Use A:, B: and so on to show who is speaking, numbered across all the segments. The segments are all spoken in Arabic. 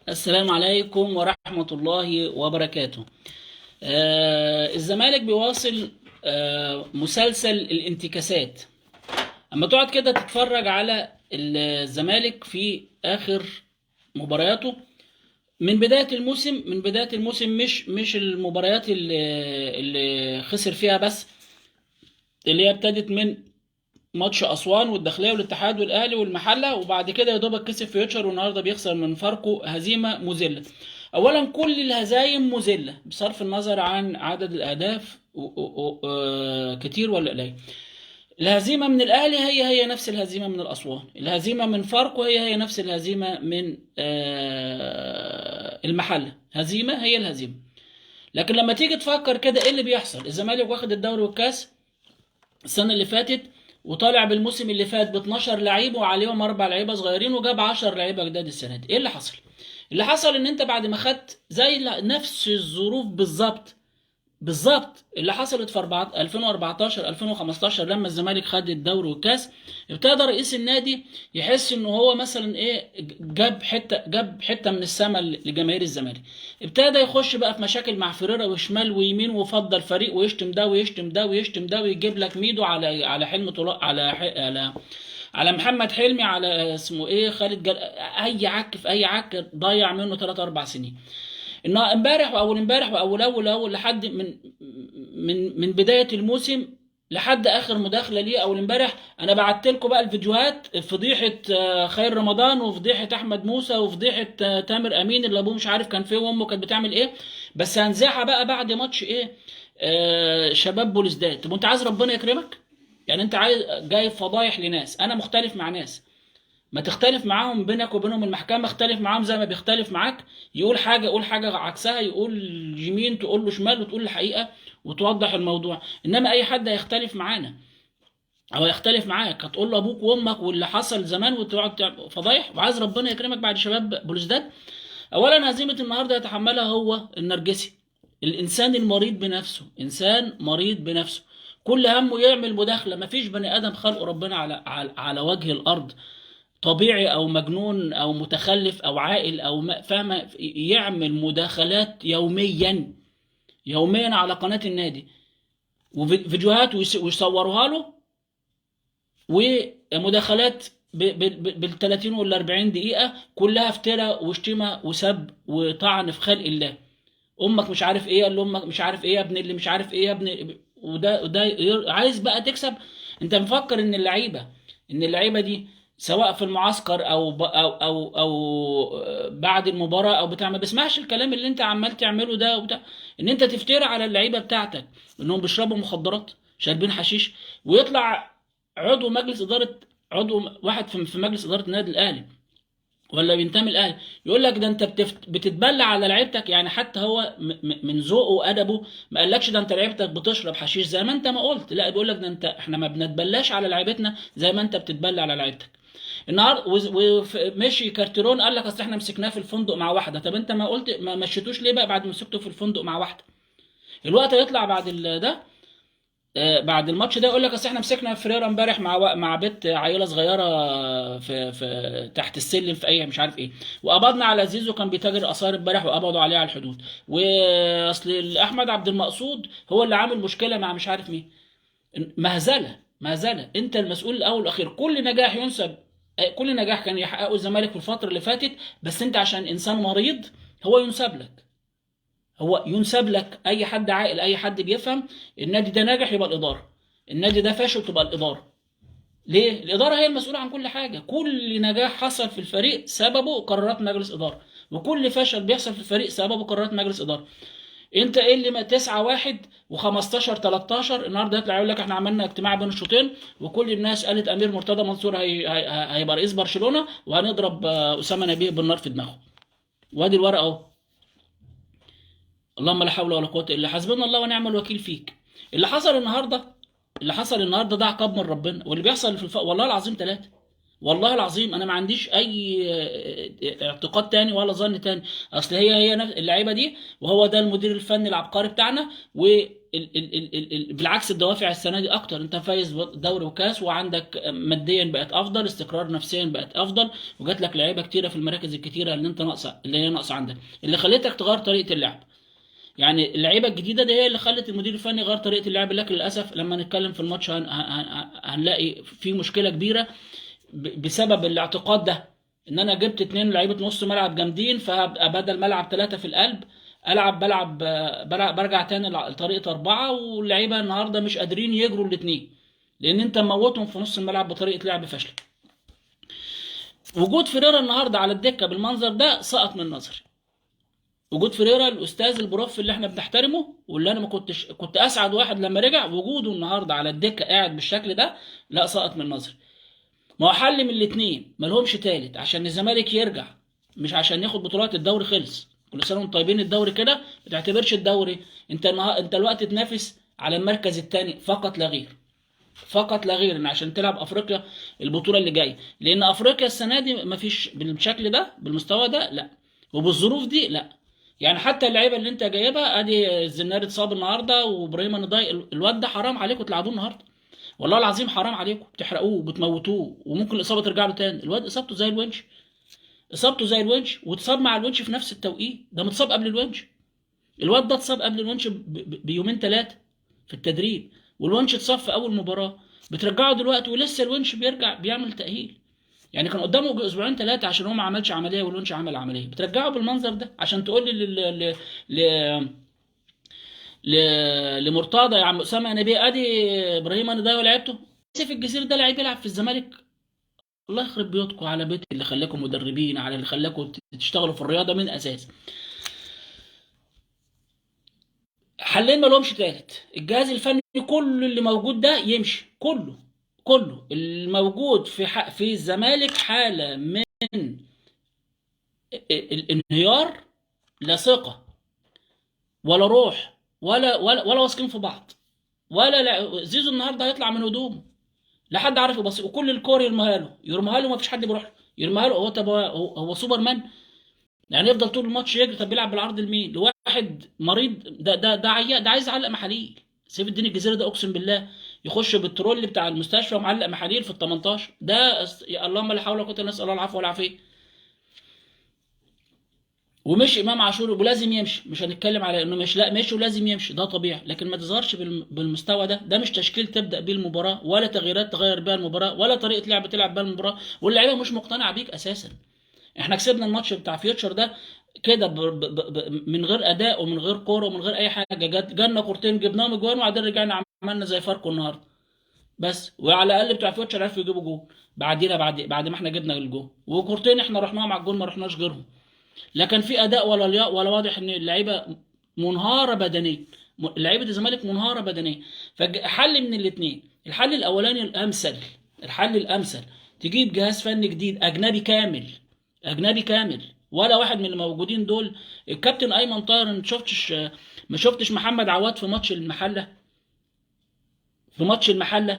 A: السلام عليكم ورحمة الله وبركاته. الزمالك بيواصل مسلسل الانتكاسات. اما تقعد كده تتفرج على الزمالك في آخر مبارياته من بداية الموسم، مش المباريات اللي خسر فيها بس، اللي هي ابتدت من ماتش اسوان والداخليه والاتحاد والاهلي والمحله، وبعد كده يا دوبك كسب فيوتشر، والنهارده بيخسر من فاركو هزيمه مذله. اولا كل الهزايم مذله بصرف النظر عن عدد الاهداف كتير ولا قليل. الهزيمه من الاهلي هي نفس الهزيمه من الاسوان، الهزيمه من فاركو هي نفس الهزيمه من المحله، هزيمه هي الهزيمه. لكن لما تيجي تفكر كده ايه اللي بيحصل؟ الزمالك واخد الدوري والكاس السنه اللي فاتت، وطالع بالموسم اللي فات ب 12 لعيب وعليهم 4 لعيبه صغيرين، وجاب 10 لعيبه جداد السنه دي. ايه اللي حصل؟ اللي حصل ان انت بعد ما خدت زي نفس الظروف بالظبط اللي حصلت في 2014 2015 لما الزمالك خد الدوري والكاس، ابتدى رئيس النادي يحس انه هو مثلا ايه، جاب حته من السماء لجماهير الزمالك. ابتدى يخش بقى في مشاكل مع فريرة وشمال ويمين، وفضل فريق ويشتم ده ويشتم ده ويشتم ده، ويجيب لك ميدو على حلم طلع على محمد حلمي، على اسمه ايه، خالد اي عك في اي عك، ضيع منه 3 4 سنين. امبارح واول امبارح واول لحد من بدايه الموسم لحد اخر مداخله ليه اول امبارح، انا بعت لكم بقى الفيديوهات، فضيحه خير رمضان، وفضيحه احمد موسى، وفضيحه تامر امين اللي ابوه مش عارف كان فين وامه كانت بتعمل ايه. بس هنزعها بقى بعد ماتش ايه، شباب بوليسداد. طب وانت عايز ربنا يكرمك؟ يعني انت عايز جايب فضايح لناس، انا مختلف مع ناس، ما تختلف معاهم، بينك وبينهم المحكمة، اختلف معاهم زي ما بيختلف معاك. يقول حاجة قول حاجة عكسها، يقول يمين تقول له شمال، وتقول الحقيقة وتوضح الموضوع. انما اي حد هيختلف معانا او يختلف معاك هتقول له ابوك وامك واللي حصل زمان، وتقعد فضايح. وعايز ربنا يكرمك بعد شباب بلوزداد. اولا هزيمة النهارده يتحملها هو النرجسي، الانسان المريض بنفسه، انسان مريض بنفسه، كل همه يعمل مداخلة. مفيش بني ادم خلقه ربنا على وجه الارض طبيعي او مجنون او متخلف او عاقل او فاهمه يعمل مداخلات يوميا على قناة النادي، وفيديوهات ويصوروها له، ومداخلات بال 30 وال 40 دقيقة كلها افتراء وشتيمة وسب وطعن في خلق الله. امك مش عارف ايه، قال له امك مش عارف ايه يا ابن اللي مش عارف ايه يا ابن، وده عايز بقى تكسب. انت مفكر ان اللعيبه دي سواء في المعسكر او بعد المباراه او بتاع، ما بيسمعش الكلام اللي انت عمال تعمله ده وبتاع، ان انت تفتري على اللعيبه بتاعتك انهم بيشربوا مخدرات، شاربين حشيش، ويطلع عضو مجلس اداره، عضو واحد في مجلس اداره النادي الاهلي ولا بينتمي الاهلي، يقول لك ده انت بتتبلى على لعيبتك. يعني حتى هو من ذوقه وادبه ما قالكش ده انت لعيبتك بتشرب حشيش زي ما انت ما قلت، لا بيقول لك ده احنا ما بنتبلاش على لعيبتنا زي ما انت بتتبلى على لعيبتك. النهارده ومشي كارتيرون قال لك اصل احنا مسكناه في الفندق مع واحده. طب انت ما قلت ما مشيتوش ليه بقى بعد ما مسكته في الفندق مع واحده؟ الوقت هيطلع بعد ده، بعد الماتش ده يقول لك اصل احنا مسكنا فريرة امبارح مع بنت عيله صغيره في تحت السلم في اي مش عارف ايه، وقبضنا على زيزو كان بيتاجر اثار امبارح وقبضوا عليه على الحدود، واصل احمد عبد المقصود هو اللي عامل مشكله مع مش عارف مين. مهزله. انت المسؤول الاول والاخير. كل نجاح كان يحققه الزمالك في الفتره اللي فاتت، بس انت عشان انسان مريض هو ينسب لك اي حد عاقل، اي حد بيفهم النادي ده ناجح يبقى الاداره، النادي ده فاشل تبقى الاداره. ليه؟ الاداره هي المسؤوله عن كل حاجه. كل نجاح حصل في الفريق سببه قرارات مجلس اداره، وكل فشل بيحصل في الفريق سببه قرارات مجلس اداره. انت ايه اللي 9-1 و15 13 النهارده يطلع يقول لك احنا عملنا اجتماع بين الشوطين، وكل الناس قالت امير مرتضى منصور هيبقى رئيس برشلونه، وهنضرب اسامه نبيه بالنار في دماغه. وادي الورقه اهو. اللهم لا حول ولا قوة إلا حسبنا الله ونعم الوكيل فيك. اللي حصل النهارده اللي حصل النهارده ده عقاب من ربنا، واللي بيحصل والله العظيم 3. والله العظيم انا ما عنديش اي اعتقاد تاني ولا ظن تاني. اصل هي نفس اللعيبه دي، وهو ده المدير الفني العبقري بتاعنا، بالعكس الدوافع السنه دي اكتر، انت فايز دوري وكاس، وعندك ماديا بقت افضل، استقرار نفسيا بقت افضل، وجات لك لعيبه كتيره في المراكز الكتيره اللي انت ناقصه، اللي هي ناقصه عندك، اللي خليتك تغير طريقه اللعب. يعني اللعيبه الجديده دي هي اللي خلت المدير الفني يغير طريقه اللعب. لكن للاسف لما نتكلم في الماتش هنلاقي في مشكله كبيره بسبب الاعتقاد ده، ان انا جبت اتنين لعيبه نص ملعب جامدين، فهبقى بدل ما العب ثلاثه في القلب برجع تاني لطريقه اربعه، واللعيبه النهارده مش قادرين يجروا الاثنين، لان انت موتهم في نص الملعب بطريقه لعب فاشله. وجود فيريرا النهارده على الدكه بالمنظر ده سقط من نظري. وجود فيريرا الاستاذ البروف اللي احنا بنحترمه، واللي انا ما كنت اسعد واحد لما رجع، وجوده النهارده على الدكه قاعد بالشكل ده، لا سقط من نظري. ما هو حل من الاثنين، ما لهمش تالت، عشان الزمالك يرجع، مش عشان ياخد بطولات. الدوري خلص، كل سنه وانتم طيبين. الدوري كده ما تعتبرش الدوري، انت الوقت تنافس على المركز الثاني فقط لا غير، فقط لا غير، ان عشان تلعب افريقيا البطوله اللي جايه، لان افريقيا السنه دي ما فيش بالشكل ده بالمستوى ده، لا، وبالظروف دي لا. يعني حتى اللعيبه اللي انت جايبها، ادي الزناري اتصاب النهارده، وابراهيم نضاي، الواد ده حرام عليكم تلعبوه النهارده، والله العظيم حرام عليكم، بتحرقوه وبتموتوه، وممكن الاصابه ترجع له تاني. الواد اصابته زي الونش، اصابته زي الونش، واتصاب مع الونش في نفس التوقيت، ده متصاب قبل الونش. الواد ده اتصاب قبل الونش بيومين ثلاثه في التدريب، والونش اتصاب في اول مباراه، بترجعه دلوقتي ولسه الونش بيرجع بيعمل تاهيل. يعني كان قدامه اسبوعين ثلاثه عشان هو ما عملش عمليه والونش عمل عمليه، بترجعه بالمنظر ده عشان تقول لي لمرتضى يا عم اسامه يا نبيه، ادي ابراهيم انا ده لعبته في الجزيره، ده لعيب يلعب في الزمالك. الله يخرب بيوتكم على بيت اللي خلاكم مدربين، على اللي خلاكم تشتغلوا في الرياضه من اساس. حلين ما لهمش تالت، الجهاز الفني كل اللي موجود ده يمشي، كله الموجود في الزمالك حاله من الانهيار، لا ثقه ولا روح ولا واثقين في بعض، لا زيزو النهارده هيطلع من هدومه، لا حد عارف يبص، وكل الكور يرميها له ما فيش حد بيروح له، يرميها له. هو طب هو سوبرمان؟ يعني يفضل طول الماتش يجري؟ طب بيلعب بالعرض لمين؟ لواحد مريض؟ ده عيان، ده عايز يعلق محاليل. سيف الدين الجزيري ده اقسم بالله يخش بالترول بتاع المستشفى ومعلق محاليل في ال 18 ده. يا اللهم لا حول ولا قوه الا بالله، نسال الله العفو والعافيه. ومشي امام عاشور ولازم يمشي، مش هنتكلم على انه مش، لا مشي ولازم يمشي، ده طبيعي، لكن ما تظهرش بالمستوى ده مش تشكيل تبدا بيه المباراه، ولا تغييرات تغير بيها المباراه، ولا طريقه لعب تلعب بيها المباراه، واللعيبه مش مقتنعه بيك اساسا. احنا كسبنا الماتش بتاع فيوتشر ده كده من غير اداء ومن غير كوره ومن غير اي حاجه، جالنا كورتين جبناهم اجوان، وبعدين رجعنا عملنا زي فاركو النهارده بس، وعلى الاقل بتاع فيوتشر عرفوا يجيبوا جول بعدينا، بعد ما احنا جبنا الجول، وكورتين احنا رحناهم على الجول ما رحناش غيرهم. لكن في اداء ولا لياق، ولا واضح ان اللعيبه منهاره بدنيا، لعيبه الزمالك منهاره بدنيا. فحل من الاثنين، الحل الاولاني الامثل، الحل الامثل تجيب جهاز فني جديد اجنبي كامل، اجنبي كامل، ولا واحد من اللي موجودين دول. الكابتن ايمن طاهر، ما شفتش محمد عواد في ماتش المحله، في ماتش المحله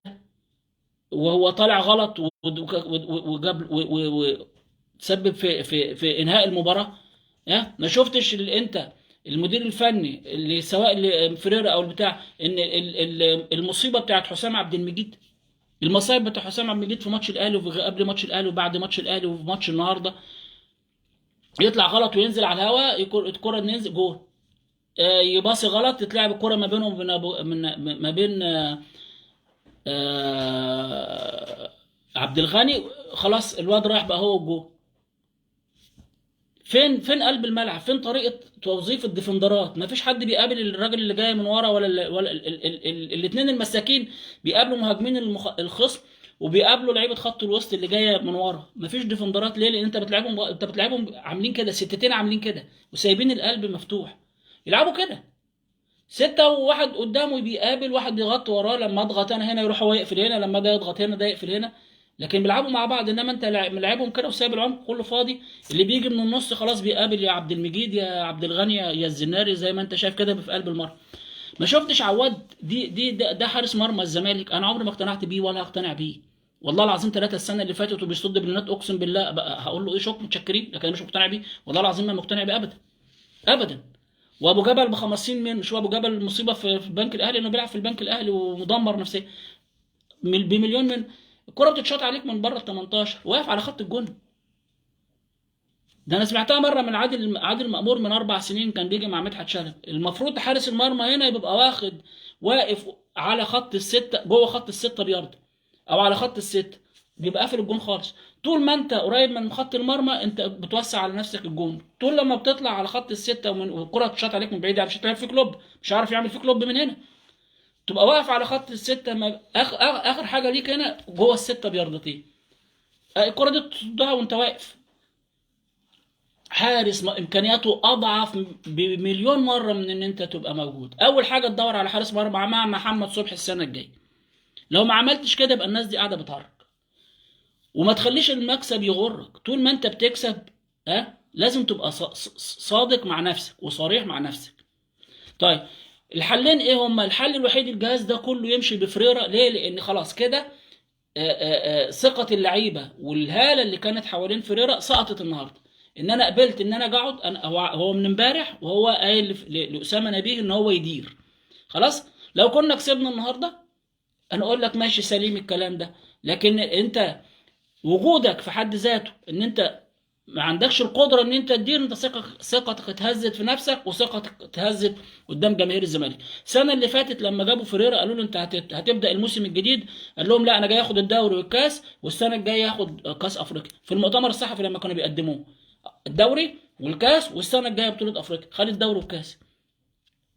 A: وهو طالع غلط وجاب تسبب في انهاء المباراه. ما شفتش انت المدير الفني اللي سواء اللي فريرا او البتاع، ان المصيبه بتاعت حسام عبد المجيد، المصايب بتاع حسام عبد المجيد في ماتش الاهلي وقبل ماتش الاهلي وبعد ماتش الاهلي وفي ماتش النهارده، يطلع غلط وينزل على الهواء، الكره تنزل جول، يباصي غلط تتلعب الكره ما بينهم ما بين عبد الغني، خلاص الواد رايح بقى هو الجول. فين قلب الملعب؟ فين طريقه توظيف الديفندرات؟ ما فيش حد بيقابل الراجل اللي جاي من ورا، ولا الاثنين المساكين بيقابلوا مهاجمين الخصم، وبيقابلوا لعيبه خط الوسط اللي جايه من ورا. ما فيش ديفندرات ليه؟ لان انت بتلعبهم عاملين كده، ستتين عاملين كده وسايبين القلب مفتوح، يلعبوا كده ستة، وواحد قدامه بيقابل واحد يغطي وراه، لما اضغط انا هنا يروح هو يقفل هنا، لما ده يضغط هنا ده يقفل هنا، لكن بيلعبوا مع بعض. انما انت ملاعبهم كده وسايب العمق كله فاضي، اللي بيجي من النص خلاص بيقابل يا عبد المجيد يا عبد الغني يا الزناري، زي ما انت شايف كده في قلب المرمى. ما شفتش عواد ده حارس مرمى الزمالك، انا عمري ما اقتنعت بيه ولا هقتنع بيه، والله العظيم ثلاثة السنه اللي فاتت وبيصد بلينات، اقسم بالله بقى هقول له ايه شكرا متشكرين، لكن انا مش مقتنع بيه، والله العظيم ما مقتنع بيه ابدا ابدا. وابو جبل ب 50 من شو ابو جبل مصيبه في البنك الاهلي، انه بيلعب في البنك الاهلي ومدمر نفسيا بمليون من. الكره بتتشاط عليك من بره ال 18 واقف على خط الجون. ده انا سمعتها مره من عادل مأمور من 4 سنين، كان بيجي مع مدحت شلبي. المفروض حارس المرمى هنا يبقى واقف على خط السته، جوه خط السته بيارد او على خط السته، بيبقى قافل الجون خالص. طول ما انت قريب من خط المرمى انت بتوسع على نفسك الجون. طول لما بتطلع على خط السته والكره تشاط عليك من بعيد، يعني مش هتلعب في كلوب، مش عارف يعمل في كلوب من هنا. تبقى واقف على خط السته، ما اخر حاجه ليك هنا جوه السته بياردتين، الكره دي تصدها وانت واقف. حارس امكانياته اضعف بمليون مره من ان انت تبقى موجود. اول حاجه تدور على حارس مرمى مع محمد صبحي السنه الجايه. لو ما عملتش كده يبقى الناس دي قاعده بتهرج. وما تخليش المكسب يغرك. طول ما انت بتكسب لازم تبقى صادق مع نفسك وصريح مع نفسك. طيب الحلين ايه هما؟ الحل الوحيد الجهاز ده كله يمشي بفريرة. ليه؟ لان خلاص كده ثقة اللعيبة والهالة اللي كانت حوالين فريرة سقطت النهارده. ان انا قبلت ان انا اقعد، هو من امبارح وهو قايل لأسامة نبيه ان هو يدير. خلاص لو كنا كسبنا النهارده انا اقول لك ماشي سليم الكلام ده، لكن انت وجودك في حد ذاته ان انت ما عندكش القدره ان انت تدير، انت ثقتك اتهزت في نفسك وثقتك اتهزت قدام جماهير الزمالك. السنه اللي فاتت لما جابوا فريرا قالوا له انت هتبدا الموسم الجديد، قال لهم لا انا جاي اخد الدوري والكاس، والسنه الجايه اخد كاس افريقيا. في المؤتمر الصحفي لما كانوا بيقدموه الدوري والكاس، والسنه الجايه بطوله افريقيا، خد الدوري والكاس.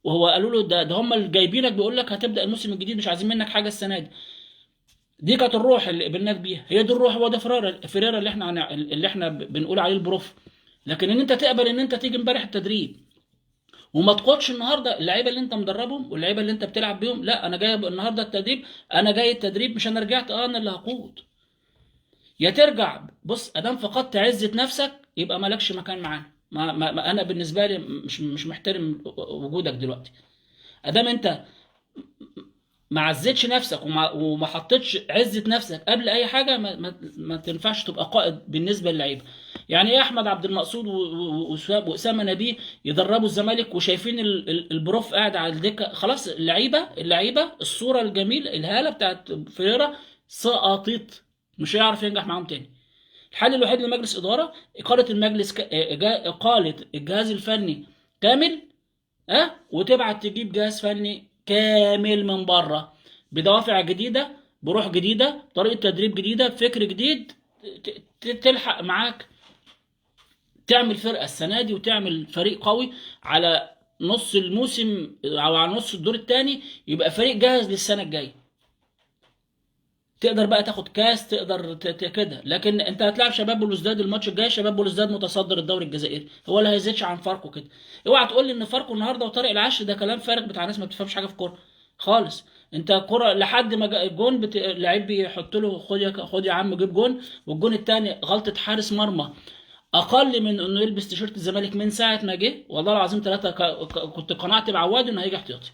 A: وهو قالوا له ده هم اللي جايبينك بيقول لك هتبدا الموسم الجديد، مش عايزين منك حاجه السنه دي. دي كانت الروح اللي قبلناك بيها، هي دي الروح. هو ده فريرا اللي احنا بنقول عليه البروف. لكن ان انت تقبل ان انت تيجي امبارح التدريب وما تقودش النهارده اللعيبه اللي انت مدربهم واللعيبه اللي انت بتلعب بيهم، لا انا جاي النهارده التدريب، انا جاي التدريب مش انا رجعت انا اللي هقود. يا ترجع بص، ادام فقدت عزه نفسك يبقى مالكش مكان معانا. ما انا بالنسبه لي مش محترم وجودك دلوقتي. ادام انت ما عزتش نفسك وما حطيتش عزة نفسك قبل اي حاجه، ما تنفعش تبقى قائد بالنسبه للعيبه. يعني ايه احمد عبد المقصود واسامه نبيه يدربوا الزمالك وشايفين البروف قاعد على الدكه؟ خلاص اللعيبه الصوره الجميله الهاله بتاعت فيريرا سقطت، مش هيعرف ينجح معاهم تاني. الحل الوحيد لمجلس اداره اقاله المجلس اقاله الجهاز الفني كامل، وتبعت تجيب جهاز فني كامل من بره بدوافع جديده، بروح جديده، طريقه تدريب جديده، بفكر جديد، تلحق معاك تعمل فرقه السنه دي وتعمل فريق قوي على نص الموسم او على نص الدور الثاني، يبقى فريق جاهز للسنه الجايه. تقدر بقى تاخد كاس، تقدر كده. لكن انت هتلاعب شباب بلوزداد الماتش الجاي، شباب بلوزداد متصدر الدوري الجزائري، هو اللي هيزيدش عن فاركو كده. اوعى تقول لي ان فاركو النهارده وطارق العشر ده كلام فارغ بتاع ناس ما بتفهمش حاجه في الكوره خالص. انت كرة لحد ما الجون اللعيب بيحط له خد يا عم جيب جون، والجون الثاني غلطه حارس مرمى اقل من انه يلبس تيشيرت الزمالك من ساعه ما جه. والله العظيم ثلاثه كنت قنعت بعواد انه هيجي احتياطي،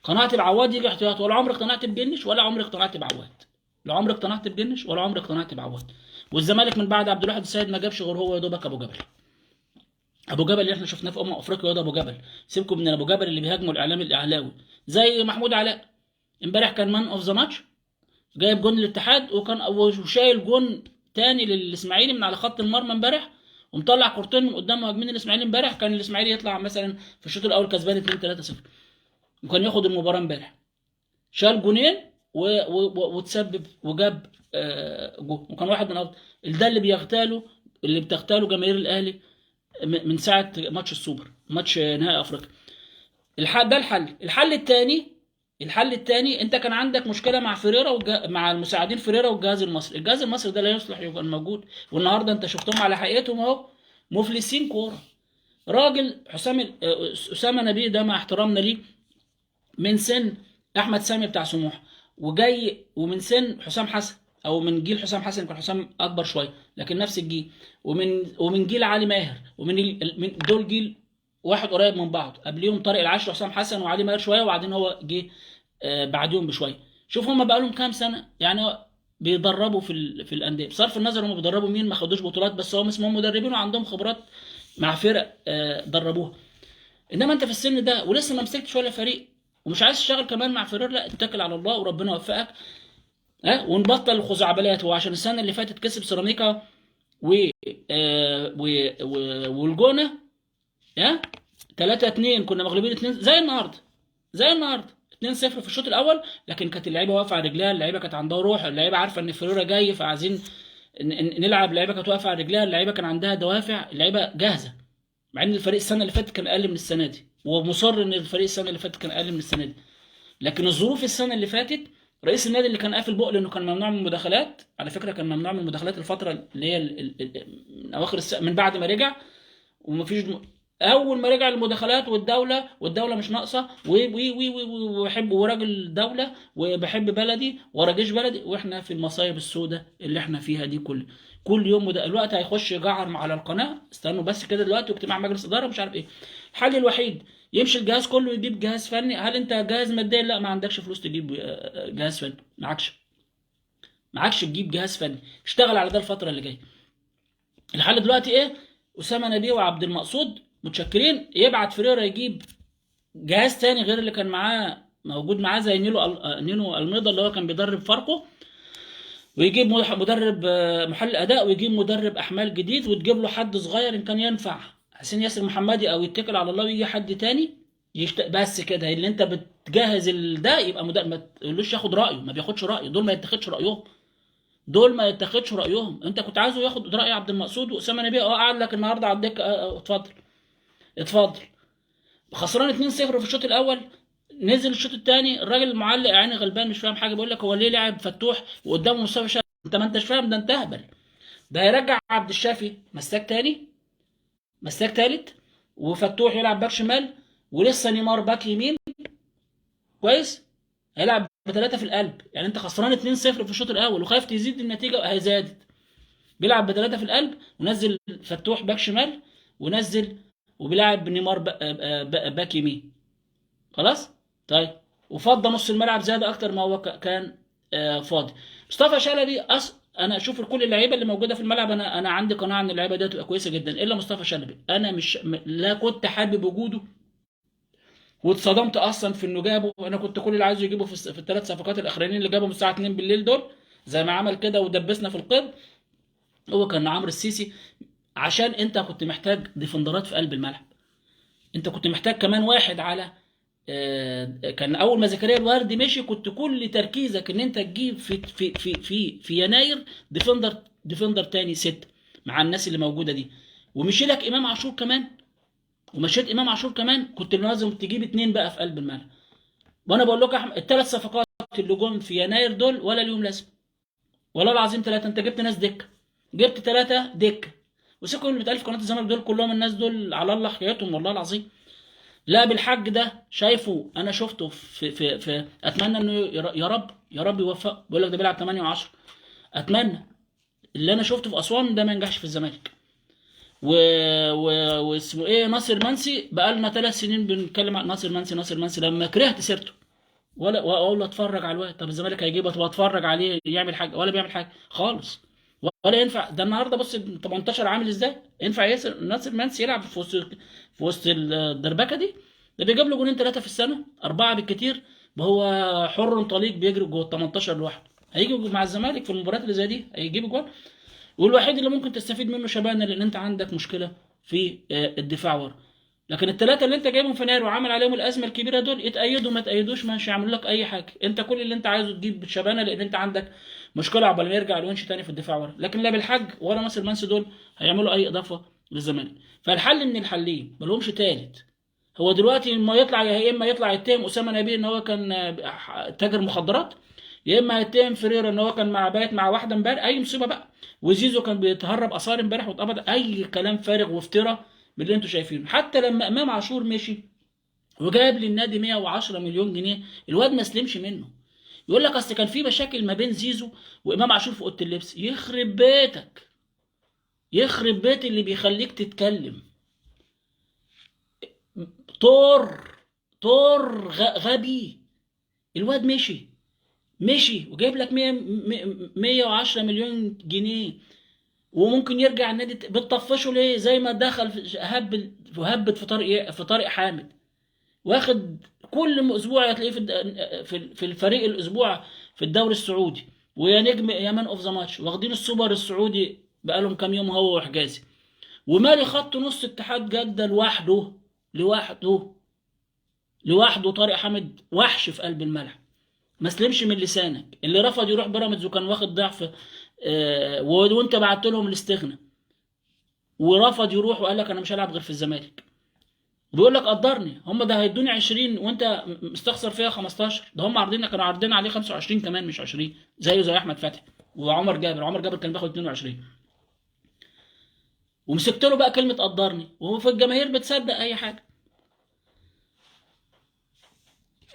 A: قناعتي بعواد يجي احتياط. ولا عمري اقتنعت بجنش ولا عمري اقتنعت بعواد، لا عمري اقتنعت بجنش ولا عمري اقتنعت بعواد. والزمالك من بعد عبد الواحد السيد ما جابش غير هو يا دوبك ابو جبل. ابو جبل اللي احنا شفناه في افريقيا ده ابو جبل. سيبكم من ابو جبل اللي بيهاجموا الاعلام الاهلاوي زي محمود علاء. امبارح كان مان اوف ذا ماتش، جايب جون للاتحاد وكان شايل جون تاني للاسماعيلي من على خط المرمى امبارح، ومطلع كورتين من قدام مهاجمين الاسماعيلي. امبارح كان الاسماعيلي يطلع مثلا في الشوط الاول كسبان 2-3-0 وكان ياخد المباراه. امبارح شال جونين وتسبب وجاب جو، وكان واحد من افضل. ده اللي بتغتاله جماهير الاهلي من ساعه ماتش السوبر، ماتش نهائي افريقيا. ده الحل الثاني انت كان عندك مشكله مع فريرا مع المساعدين فريرا والجهاز المصري. الجهاز المصري ده لا يصلح يبقى موجود، والنهارده انت شفتهم على حقيقتهم اهو، مفلسين كوره. راجل اسامه نبيه ده مع احترامنا ليه من سن احمد سامي بتاع سموحه، وجاي ومن سن حسام حسن او من جيل حسام حسن، يمكن حسام اكبر شويه لكن نفس الجيل، ومن جيل علي ماهر، من دول جيل واحد قريب من بعض. قبليهم طارق العشر وحسام حسن وعلي ماهر شويه، وبعدين هو جه بعديهم بشويه. شوف هم بقى لهم كام سنه يعني بيدربوا في الانديه، بصرف النظر هم بيدربوا مين، ما خدوش بطولات، بس هم اسمهم مدربين وعندهم خبرات مع فرق دربوها. انما انت في السن ده ولسه ما مسكتش ولا فريق ومش عايز تشتغل كمان مع فرير، لا اتكل على الله وربنا يوفقك. ها، ونبطل الخزعبلات. هو عشان السنه اللي فاتت كسب سيراميكا و والجونه، ها، 3-2 كنا مغلوبين 2 زي النهارده، زي النهارده 2-0 في الشوط الاول. لكن كانت اللعيبه واقفه على رجلها، اللعيبه كانت عندها روح، اللعيبه عارفه ان فريرة جاي فعايزين نلعب. اللعيبه كانت واقفه على رجلها، اللعيبه كان عندها دوافع، اللعيبه جاهزه. مع ان الفريق السنه اللي فاتت كان اقل من السنه دي، ومصر ان الفريق السنه اللي فاتت كان اقل من السنه دي. لكن الظروف السنه اللي فاتت، رئيس النادي اللي كان قافل بقه لانه كان ممنوع من المداخلات، على فكره كان ممنوع من المداخلات الفتره اللي هي من اواخر من بعد ما رجع، ومفيش اول ما رجع المداخلات والدوله مش ناقصه وبحب وراجل دوله وبحب بلدي ورا جيش بلدي، واحنا في المصايب السوداء اللي احنا فيها دي كل يوم. الوقت هيخش يجعر على القناه، استنوا بس كده دلوقتي، واجتماع مجلس اداره مش عارف ايه. الحل الوحيد يمشي الجهاز كله يجيب جهاز فني. هل انت جاهز ماديا؟ لا، ما عندكش فلوس تجيب جهاز فني، معكش تجيب جهاز فني. اشتغل على ده الفتره اللي جايه. الحل دلوقتي ايه؟ اسامه نبيه وعبد المقصود متشكرين، يبعت فريرة يجيب جهاز تاني غير اللي كان معاه موجود معاه، زي نينو الميضة اللي هو كان بيدرب فاركو، ويجيب مدرب محلل اداء، ويجيب مدرب احمال جديد، وتجيب له حد صغير ان كان ينفع حسين ياسر محمدي، او يتكل على الله ويجي حد تاني بس كده. اللي انت بتجهز ده يبقى مدرب، ما تقولوش ياخد رايه، ما بياخدش رايه، دول ما يتاخدش رايهم، انت كنت عايزه ياخد راي عبد المقصود واسامه نبيه، قاعد لك النهارده على الدكه، اتفضل اتفضل. خسران 2-0 في الشوط الاول، نزل الشوط الثاني الراجل المعلق يعني غلبان مش فاهم حاجه، بيقول لك هو ليه لاعب فتوح وقدامه مصطفى شلبي؟ انت ما انتش فاهم، ده انت اهبل. ده هيرجع عبد الشافي مساك تاني، مساك تالت، وفتوح يلعب باك شمال، ولسه نيمار باك يمين. كويس. هيلعب بثلاثه في القلب. يعني انت خسران 2-0 في الشوط الاول وخايف تزيد النتيجه، هي زادت. بيلعب بثلاثه في القلب، ونزل فتوح باك شمال، ونزل وبيلعب نيمار باك يمين. خلاص. طيب، وفضى نص الملعب زياده اكتر ما هو كان فاضي. مصطفى شلبي انا اشوف كل اللعيبه اللي موجوده في الملعب، انا عندي قناعه ان اللعيبه دي هتبقى كويسه جدا، الا مصطفى شلبي. انا مش لا كنت حابب وجوده، واتصدمت اصلا في انه جابه. انا كنت كل اللي عايزه يجيبه في الثلاث صفقات الاخرانيين اللي جابهم الساعه 2 بالليل دول، زي ما عمل كده ودبسنا في القيد. هو كان عمرو السيسي. عشان انت كنت محتاج ديفندرات في قلب الملعب، انت كنت محتاج كمان واحد على كان اول ما زكريا الوردي مشي كنت كل تركيزك ان انت تجيب في يناير ديفندر تاني ست مع الناس اللي موجوده دي، ومشي لك امام عاشور كمان، ومشيت امام عاشور كمان، كنت لازم تجيب اتنين بقى في قلب الملعب. وانا بقول لك يا احمد، الثلاث صفقات اللي جم في يناير دول ولا اليوم لازم، والله العظيم ثلاثه. انت جبت ناس دكه، جبت ثلاثه دكه، وسيبكم اللي بيتقال في قناه الزمالك دول كلهم، الناس دول على الله حكايتهم والله العظيم. لا، بالحج ده شايفه، انا شفته في اتمنى انه يا رب يوفق. بيقول لك ده بيلعب 8 و10. اتمنى اللي انا شفته في اسوان ده ما ينجحش في الزمالك. و... واسمه ايه، ناصر منسي، بقى لنا 3 سنين بنتكلم عن ناصر منسي لما كرهت سيرته، ولا اقول اتفرج على الواد. طب الزمالك هيجيبه، طب اتفرج عليه يعمل حاجه، ولا بيعمل حاجه خالص، ولا ينفع. ده النهارده بص 18 عامل ازاي، ينفع ناصر منسي يلعب في وسط الدربكه دي؟ ده بيجيب له جونين ثلاثه في السنه، اربعه بالكتير، وهو حر طليق بيجري جوه ال 18 لوحده. هيجي مع الزمالك في المباريات اللي زي دي هيجيب جول. والوحيد اللي ممكن تستفيد منه شبانه، لان انت عندك مشكله في الدفاع ورا. لكن الثلاثه اللي انت جايبهم في يناير وعامل عليهم الازمه الكبيره دول، يتايدوا ما تايدوش مش هيعملوا لك اي حاجه. انت كل اللي انت عايزه تجيب شبانه، لان انت عندك مشكله عقبال ما يرجع الونش تاني في الدفاع ورا. لكن لا بالحج ولا ناصر منسي دول هيعملوا اي اضافه للزمالك. فالحل من الحلين ما لهمش تالت. هو دلوقتي ما يطلع، يا اما يطلع يتهم اسامه نبيل ان هو كان تاجر مخدرات، يا اما يتهم فريرة ان هو كان بايت مع واحده امبارح، اي مصيبه بقى. وزيزو كان بيتهرب اثار امبارح واتقبض، اي كلام فارغ وافتراء من اللي انتوا شايفينه. حتى لما امام عاشور مشي وجاب للنادي 110 مليون جنيه، الواد ما سلمش منه. يقول لك اصل كان في مشاكل ما بين زيزو وامام عاشور في اوضه اللبس. يخرب بيتك، يخرب بيت اللي بيخليك تتكلم. طور غبي. الواد مشي وجايب لك 110 مليون جنيه، وممكن يرجع النادي. بتطفشه ليه؟ زي ما دخل هب وهبت في طارق حامد، واخد كل اسبوع هتلاقيه في الفريق الاسبوع في الدوري السعودي، ويا نجم يا مان اوف ذا ماتش، واخدين السوبر السعودي بقالهم كام يوم هو وحجازي. ومالي خط نص اتحاد جدة لوحده، لوحده لوحده طارق حامد وحش في قلب الملعب، ما سلمش من لسانك. اللي رفض يروح بيراميدز وكان واخد ضعف وانت بعت لهم الاستغنى، ورفض يروح وقال لك انا مش هلعب غير في الزمالك، بيقول لك قدرني، هم ده هيدوني 20 وانت مستخسر فيها 15. ده هم كانوا عارضين عليه 25 كمان مش 20، زيه زي احمد فتحي وعمر جابر. عمر جابر كان بياخد 22، ومسكت له بقى كلمه قدرني، وهو في الجماهير بتصدق اي حاجه.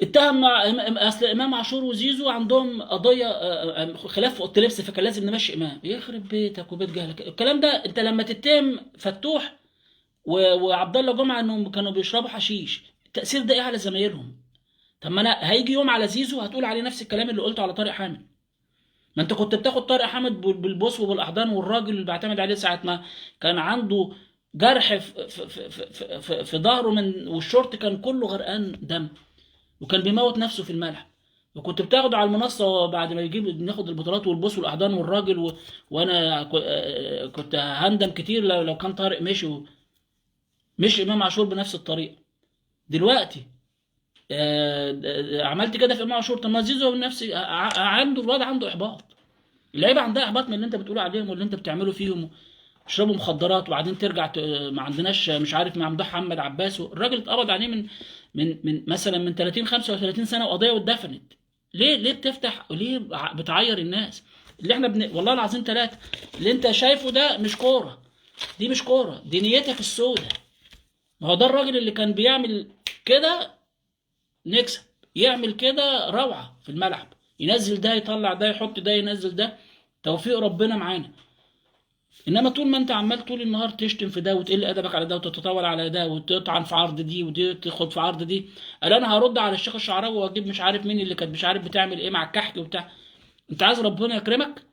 A: اتهم مع اصل امام عاشور وزيزو عندهم قضيه خلاف في اوضه اللبس، فكان لازم نمشي امام. يخرب بيتك وبيت جهلك الكلام ده. انت لما تتهم فتوح وعبد الله جمعه انهم كانوا بيشربوا حشيش، التاثير ده ايه على زمايلهم؟ طب ما انا هيجي يوم على زيزو هتقول عليه نفس الكلام اللي قلته على طارق حامد. ما انت كنت بتاخد طارق حامد بالبوس وبالاحضان، والراجل اللي بعتمد عليه ساعه ما كان عنده جرح في ظهره والشورت كان كله غرقان دم، وكان بيموت نفسه في الملعب، وكنت بتاخده على المنصه بعد ما يجيب ناخد البطولات والبوس والاحضان والراجل وانا كنت هندم كتير لو كان طارق مش امام عاشور بنفس الطريقه. دلوقتي عملت كده في امام عاشور، طب ما زيزو نفسي عنده الواد عنده احباط. اللعيبه عندها احباط من اللي انت بتقول عليهم واللي انت بتعمله فيهم، يشربوا مخدرات وبعدين ترجع ما عندناش مش عارف ممدوح محمد عباس، الراجل اتقبض عليه من مثلا من 30 35 سنه وقضيه واتدفنت. ليه بتفتح وليه بتعير الناس؟ اللي احنا والله العظيم ثلاثه اللي انت شايفه ده مش كوره، دي مش كوره، دي نيتك السوداء. ما هو ده الراجل اللي كان بيعمل كده نكسب، يعمل كده روعه في الملعب، ينزل ده يطلع ده يحط ده ينزل ده، توفيق ربنا معانا. انما طول ما انت عمال طول النهار تشتم في ده وتقل ادبك على ده وتتطاول على ده وتطعن في عرض دي وتاخد في عرض دي، قال انا هرد على الشيخ الشعراوي واجيب مش عارف مين اللي كانت مش عارف بتعمل ايه مع الكحك وبتاع. انت عايز ربنا يكرمك؟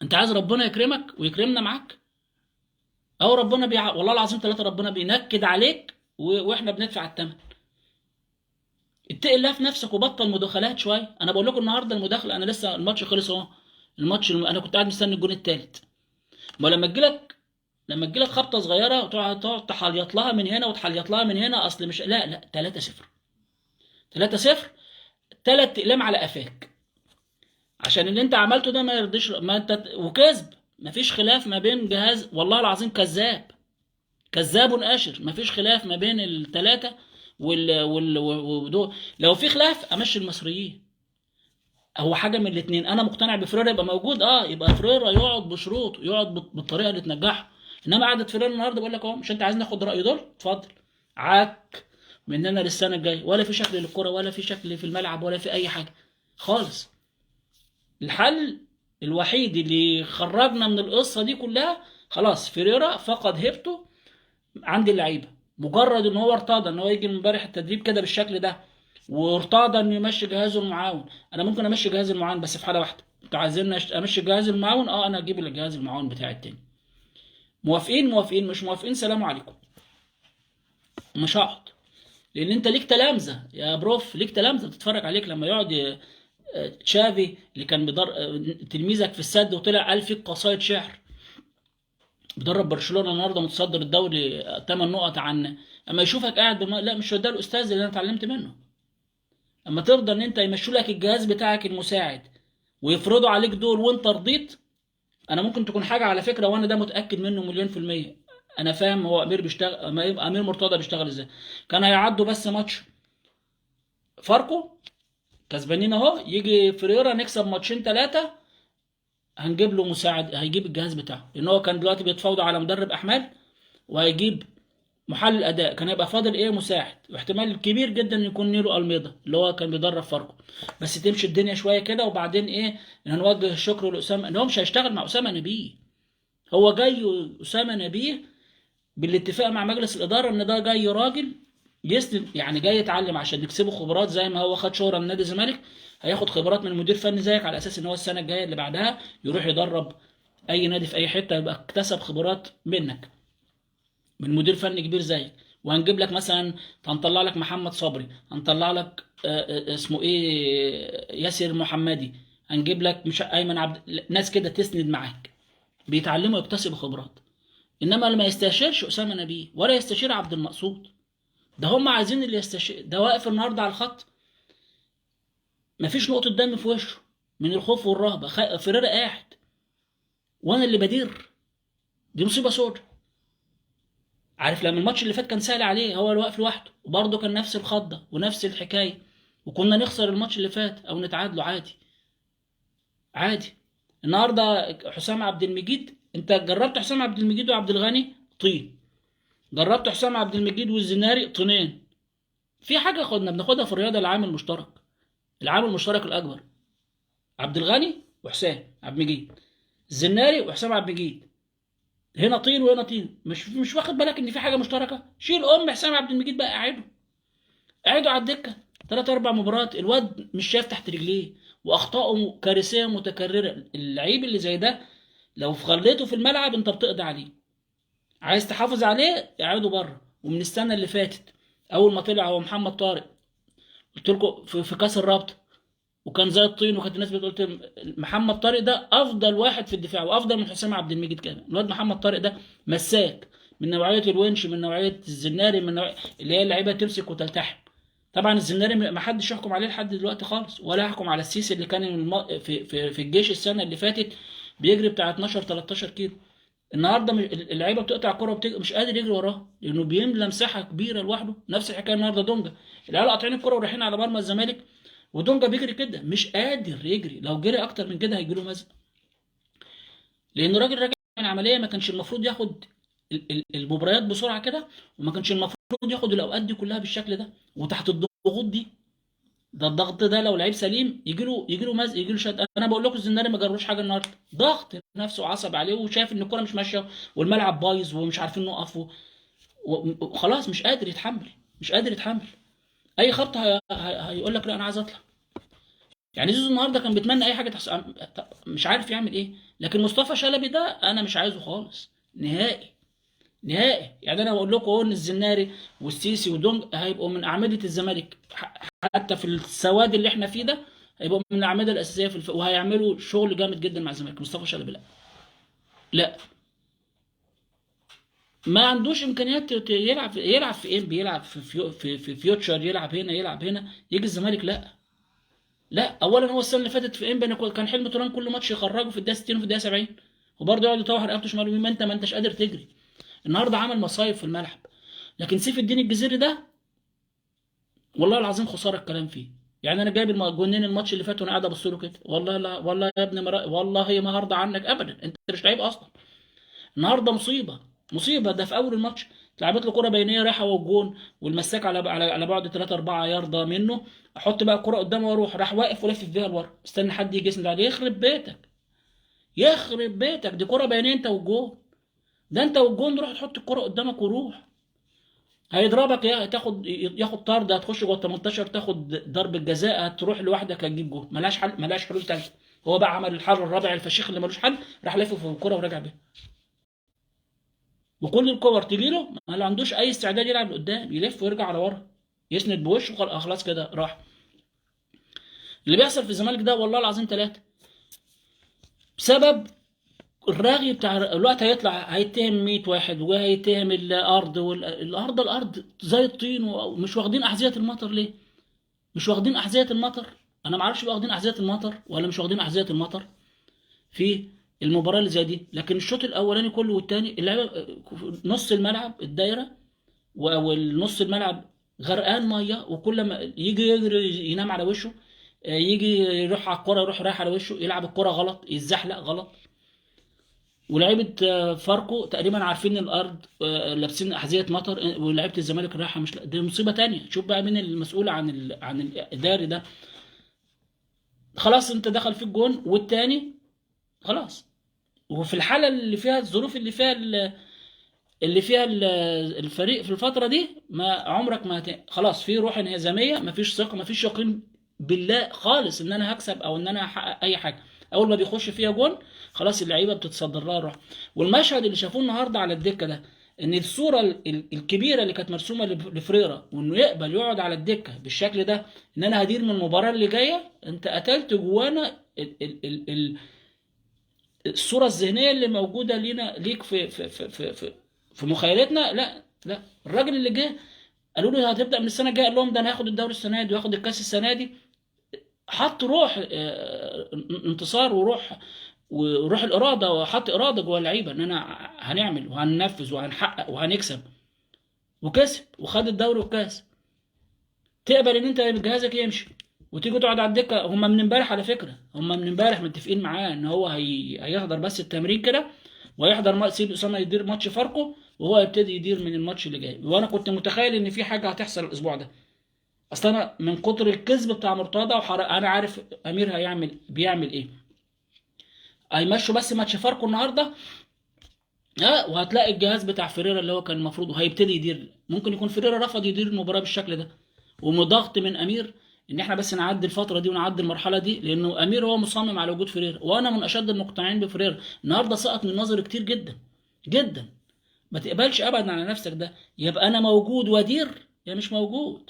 A: انت عايز ربنا يكرمك ويكرمنا معاك؟ او ربنا والله العظيم ثلاثه ربنا بينكد عليك واحنا بندفع الثمن. اتقي الله في نفسك وبطل مداخلات شويه. انا بقول لكم النهارده المداخله، انا لسه الماتش خلص اهو، انا كنت قاعد مستني الجون الثالث. ما لما تجيلك خبطه صغيره وتقعد تحليط لها من هنا وتحليط لها من هنا، اصل مش لا 3-0 3-0، ثلاث اقلام على قفاك، عشان اللي انت عملته ده ما يرضيش ما انت وكذب. مفيش خلاف ما بين جهاز، والله العظيم كذاب اشر، مفيش خلاف ما بين الثلاثه ودول. لو في خلاف امشي المصريين. هو حاجه من الاثنين، انا مقتنع بفريرا يبقى موجود، يبقى فريرا يقعد بشروط، يقعد بالطريقه اللي تنجحه. انما قعدت فريرا النهارده بقول لك اهو، مش انت عايز ناخد راي دول؟ اتفضل عك مننا للسنه الجايه، ولا في شكل للكره ولا في شكل في الملعب ولا في اي حاجه خالص. الحل الوحيد اللي خرجنا من القصه دي كلها، خلاص فريرا فقد هيبته عند اللعيبه، مجرد ان هو ارتضى ان هو يجي امبارح التدريب كده بالشكل ده، وارتضى انه يمشي جهازه المعاون. انا ممكن امشي جهاز المعاون بس في حاله واحده، انتوا عايزين امشي جهاز المعاون، انا اجيب الجهاز المعاون بتاعي التاني. موافقين مش موافقين سلام عليكم، مش هقعد. لان انت ليك تلامذه يا بروف، ليك تلامذه بتتفرج عليك لما يقعد تشافي اللي كان تلميذك في السد وطلع قال فيك قصايد شعر، بيدرب برشلونه النهارده متصدر الدوري 8 نقط عن، اما يشوفك قاعد لا مش ده الاستاذ اللي انا اتعلمت منه. اما ترضى ان انت يمشوا لك الجهاز بتاعك المساعد ويفرضوا عليك دول وانت رضيت، انا ممكن تكون حاجه على فكره وانا ده متاكد منه مليون في الميه. انا فاهم هو امير بيشتغل، امير مرتضى بيشتغل ازاي. كان هيعدوا بس ماتش فاركو كسبانين اهو، يجي فريرا نكسب ماتشين ثلاثه هنجيب له مساعد، هيجيب الجهاز بتاعه، لان هو كان دلوقتي بيتفاوض على مدرب احمال وهيجيب محلل اداء، كان هيبقى فاضل مساعد، واحتمال كبير جدا يكون نيرو الميضه اللي هو كان بيدرب فاركو. بس تمشي الدنيا شويه كده وبعدين هنوجه الشكر لاسامه ان هو مش هيشتغل مع اسامه نبيه. هو جاي اسامه نبيه بالاتفاق مع مجلس الاداره ان ده جاي راجل يسند، يعني جاي يتعلم عشان نكسبه خبرات زي ما هو خد شهره من نادي الزمالك، هياخد خبرات من مدير فني زيك على اساس ان هو السنه الجايه اللي بعدها يروح يدرب اي نادي في اي حته، يبقى اكتسب خبرات منك. من مدير فني كبير زيك، وهنجيب لك مثلا، هنطلع لك محمد صبري، هنطلع لك اسمه ايه، ياسر محمدي، هنجيب لك مش ايمن عبد، ناس كده تسند معاك، بيتعلموا يكتسبوا خبرات. انما اللي ما يستشيرش اسامه نبيه ولا يستشير عبد المقصود، ده هم عايزين اللي يستشير. ده واقف النهارده على الخط مفيش نقطه دم في وشه من الخوف والرهبه، فريرة قاعد وانا اللي بدير. دي مصيبه سودة. عارف لما الماتش اللي فات كان سهل عليه، هو اللي واقف لوحده وبرضه كان نفس الخضه ونفس الحكايه، وكنا نخسر الماتش اللي فات او نتعادله عادي عادي. النهارده حسام عبد المجيد، انت جربت حسام عبد المجيد وعبد الغني طين، جربت حسام عبد المجيد والزناري طينين. في حاجه كنا بناخدها في الرياضه، العامل المشترك، العامل المشترك الاكبر، عبد الغني وحسام عبد المجيد، الزناري وحسام عبد المجيد، هنا طين وهنا طين. مش واخد بالك ان في حاجه مشتركه؟ شيل حسام عبد المجيد بقى، قعدوا على الدكه 3 4 مباريات، الواد مش شايف تحت رجليه، واخطائه كارثيه متكرره. اللعيب اللي زي ده لو خليته في الملعب انت بتقضي عليه. عايز تحافظ عليه قعده بره. ومن السنه اللي فاتت اول ما طلع هو محمد طارق، قلت لكم في كاس الرابطه، وكان زي الطين، وكانت الناس بتقول محمد طارق ده افضل واحد في الدفاع وافضل من حسام عبد المجيد كمان. الواد محمد طارق ده مساك، من نوعيه الونش، من نوعيه الزناري، من نوعية اللي هي اللعيبه تمسك وتلتحم. طبعا الزناري ما حدش يحكم عليه لحد دلوقتي خالص، ولا يحكم على السيسي اللي كان في الجيش السنه اللي فاتت بيجري بتاع 12 13 كيلو. النهارده اللعيبه بتقطع الكره مش قادر يجري وراها لانه بيملى مساحه كبيره لوحده. نفس الحكايه النهارده دونجا، العيال قاطعين الكره ورايحين على مرمى الزمالك، ودونجا بيجري كده مش قادر يجري. لو جري اكتر من كده هيجيله مزق، لانه راجل راجع من عمليه ما كانش المفروض ياخد المباريات بسرعه كده، وما كانش المفروض ياخد الاوقات دي كلها بالشكل ده وتحت الضغوط دي. ده الضغط ده لو لعيب سليم يجي له مزق، يجي له شد. انا بقول لكم الزناري ما جربوش حاجه النهارده، ضغط نفسه عصب عليه وشايف ان الكوره مش ماشيه والملعب بايظ ومش عارفين نقف وخلاص مش قادر يتحمل، مش قادر يتحمل اي خبط. هيقول لك لا انا عايز اطلع. يعني زيزو النهارده كان بيتمنى اي حاجه مش عارف يعمل ايه. لكن مصطفى شلبي ده انا مش عايزه خالص نهائي نهائي. يعني انا بقول لكم ان الزناري والسيسي ودونج هيبقوا من اعمده الزمالك، حتى في السواد اللي احنا فيه ده هيبقوا من الاعمده الاساسيه وهيعملوا شغل جامد جدا مع الزمالك. مصطفى شلبي لا، لا، ما عندوش امكانيات يلعب في ايه، بيلعب في فيوتشر، يلعب هنا يلعب هنا، يجي الزمالك لا. لا، اولا هو السنه اللي فاتت في انبي كان حلم طولان كل ماتش يخرجه في الدقيقه 60 وفي الدقيقه 70، وبرضه يقعد يطوح رقبته شمال ويمين، ما انتش قادر تجري. النهارده عمل مصايب في الملعب. لكن سيف الدين الجزيري ده والله العظيم خساره الكلام فيه. يعني انا جايب الجونين الماتش اللي فات وانا قاعد ابص له كده، والله لا والله يا ابني والله ما هرضى عنك ابدا، انت مش لعيب اصلا. النهارده مصيبه مصيبه. ده في اول الماتش اتلعبت له كره بينيه رايحه والجون، والمساك على بعد 3 4 يارده منه، احط بقى الكره قدامه واروح، راح واقف ولف بيها لورا استنى حد يجي يسند عليه. يخرب بيتك، يخرب بيتك، دي كره بينيه انت والجون. ده انت والجون روح تحط الكره قدامك وروح. هيضربك ياخد طرد، هتخش جوه ال 18 تاخد ضربه جزاء، هتروح لوحدك هتجيب جول، ملهاش حل، ملهاش حلول تانيه. هو بقى عمل الحل الرابع الفشيخ اللي ملوش حل، راح لافف في الكوره ورجع بيها. وكل الكور تجي له ما عندوش اي استعداد يلعب لقدام، يلف ويرجع على ورا يسند بوشه خلاص كده راح. اللي بيحصل في الزمالك ده والله العظيم 3 بسبب الراغي بتاع الوقت. هيتهم 100 واحد وهيتهم الارض، الارض زي الطين، ومش واخدين احذيه المطر ليه؟ مش واخدين احذيه المطر. انا ما اعرفش واخدين احذيه المطر ولا مش واخدين احذيه المطر في المباراه اللي زي دي. لكن الشوط الاولاني كله والثاني اللعيبه نص الملعب الدايره والنص الملعب غرقان ميه، وكل ما يجي يجري ينام على وشه، يجي يروح على الكرة يروح رايح على وشه، يلعب الكرة غلط، يتزحلق غلط. ولاعيبه فاركو تقريبا عارفين الارض، لابسين احذيه مطر، ولاعيبه الزمالك رايحه مش دي مصيبه تانية. شوف بقى مين المسؤول عن الاداري ده. خلاص انت دخل في الجون والتاني خلاص. وفي الحاله اللي فيها الظروف اللي فيها الفريق في الفتره دي، ما عمرك ما خلاص في روح انهزاميه، ما فيش ثقه، ما فيش يقين بالله خالص ان انا هكسب او ان انا هحقق اي حاجه. اول ما بيخش فيها جون خلاص اللعيبه بتتصدر لها الروح. والمشهد اللي شافوه النهارده على الدكه ده، ان الصوره الكبيره اللي كانت مرسومه لفريرا، وانه يقبل يقعد على الدكه بالشكل ده، ان انا هدير من المباراه اللي جايه، انت قتلت جوانا الصوره الذهنيه اللي موجوده ليك في مخيلتنا. لا لا، الراجل اللي جه قالوا له هتبدا من السنه الجايه، قال لهم ده انا هاخد الدوري السنه دي واخد الكاس السنه دي. حط روح انتصار وروح الاراده، وحط اراده جوه اللعيبه ان انا هنعمل وهننفذ وهنحقق وهنكسب، وكسب وخد الدوري والكاس. تقبل ان انت جهازك يمشي وتيجي تقعد على الدكه؟ هم من امبارح على فكره، هم من امبارح متفقين معاه ان هو هيحضر بس التمرين كده، وهيحضر سيد اسامه يدير ماتش فاركو، وهو يبتدي يدير من الماتش اللي جاي. وانا كنت متخيل ان في حاجه هتحصل الاسبوع ده، اصل انا من كتر الكذب بتاع مرتضى انا عارف امير بيعمل ايه. هيمشوا بس ماتش فاركو النهارده، ها، وهتلاقي الجهاز بتاع فيريرا اللي هو كان المفروض وهيبتدي يدير. ممكن يكون فيريرا رفض يدير المباراه بالشكل ده، ومضغط من امير ان احنا بس نعدي الفتره دي ونعدي المرحله دي، لانه امير هو مصمم على وجود فيريرا، وانا من اشد المقتنعين بفيريرا. النهارده سقط من نظري كتير جدا جدا. ما تقبلش ابدا على نفسك ده، يبقى انا موجود وادير يا مش موجود.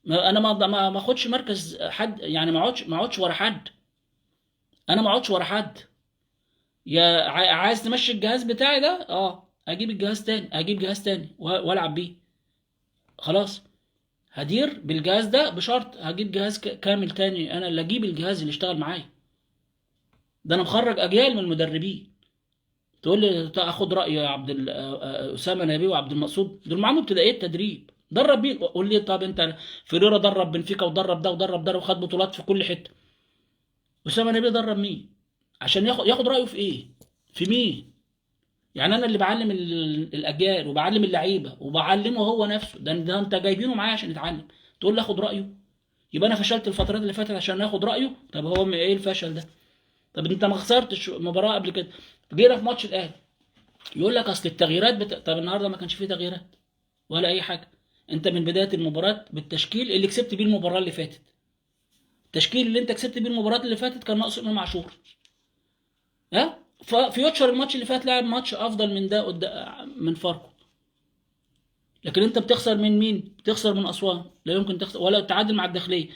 A: انا ما اخدش مركز حد، يعني ما اقعدش ورا حد. انا ما اقعدش ورا حد. يا عايز تمشي الجهاز بتاعي ده، اجيب الجهاز تاني، اجيب جهاز تاني والعب بيه. خلاص، هدير بالجهاز ده بشرط هجيب جهاز كامل تاني، انا اللي اجيب الجهاز اللي يشتغل معايا. ده انا مخرج اجيال من المدربين. تقول لي اخد راي يا عبد اسامه نبيه وعبد المقصود، دول معاهم ابتدائيه تدريب، درب مين؟ قول لي طب انت، فيريرا درب بنفيكا ودرب ده ودرب ده وخد بطولات في كل حته. اسامه نبيه درب مين؟ عشان ياخد رايه في ايه؟ في مين؟ يعني انا اللي بعلم الاجيال وبعلم اللعيبه وبعلمه هو نفسه، ده انت جايبينه معايا عشان يتعلم، تقول لي اخد رايه؟ يبقى انا فشلت الفترات اللي فاتت عشان اخد رايه؟ طب هو ايه الفشل ده؟ طب انت ما خسرتش مباراه قبل كده؟ جينا في ماتش الاهلي يقول لك اصل التغييرات طب النهارده ما كانش فيه تغييرات ولا اي حاجه. انت من بدايه المباراه بالتشكيل اللي كسبت بيه المباراه اللي فاتت، التشكيل اللي انت كسبت بيه المباراه اللي فاتت كان ناقص امام عاشور. ها، ففيوتشر الماتش اللي فات لعب ماتش افضل من ده من فاركو. لكن انت بتخسر من مين؟ بتخسر من اسوان، لا يمكن تخسر، ولا تعادل مع الداخليه،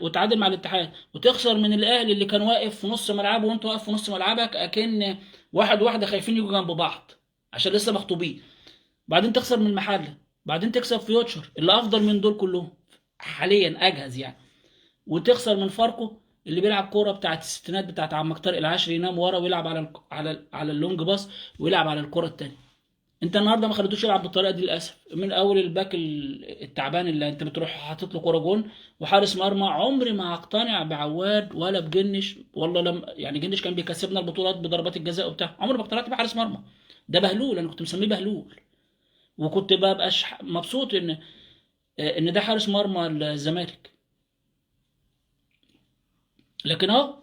A: وتعادل مع الاتحاد، وتخسر من الاهلي اللي كان واقف في نص ملعبه وانت واقف في نص ملعبك، اكن واحد واحده خايفين يجوا جنب بعض عشان لسه مخطوبين. بعدين تخسر من المحله، بعدين تكسب فيوتشر اللي افضل من دول كلهم حاليا اجهز يعني، وتخسر من فاركو اللي بيلعب كوره بتاعت الستينات بتاعت عم طارق العشري، ينام ورا ويلعب على اللونج باص ويلعب على الكره التانيه. انت النهارده ما خليتوش يلعب بالطريقه دي للاسف، من اول الباك التعبان اللي انت بتروح حاطط له كوره جون وحارس مرمى. عمري ما هقتنع بعواد ولا بجنش، والله لم يعني جنش كان بيكسبنا البطولات بضربات الجزاء وبتاع، عمري ما اقتنعت بحارس مرمى. ده بهلول، انا كنت مسميه بهلول، وكنت ببقى مبسوط ان ده حارس مرمى الزمالك. لكن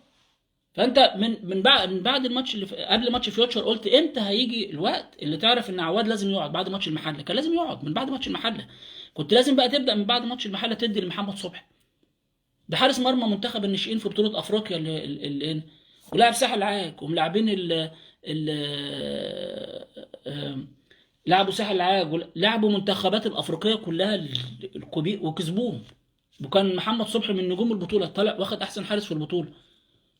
A: فانت من بعد الماتش قبل ماتش فيوتشر قلت امتى هيجي الوقت اللي تعرف ان عواد لازم يقعد بعد ماتش المحله؟ كان لازم يقعد من بعد ماتش المحله. كنت لازم بقى تبدا من بعد ماتش المحله تدي لمحمد صبحي، ده حارس مرمى منتخب الناشئين في بطوله افريقيا اللي ولاعب ساحل عاج، وملاعبين ال لعبوا ساحل عاج، لعبوا منتخبات الافريقيه كلها الكبير وكسبوهم. وكان محمد صبحي من نجوم البطوله، طلع واخد احسن حارس في البطوله.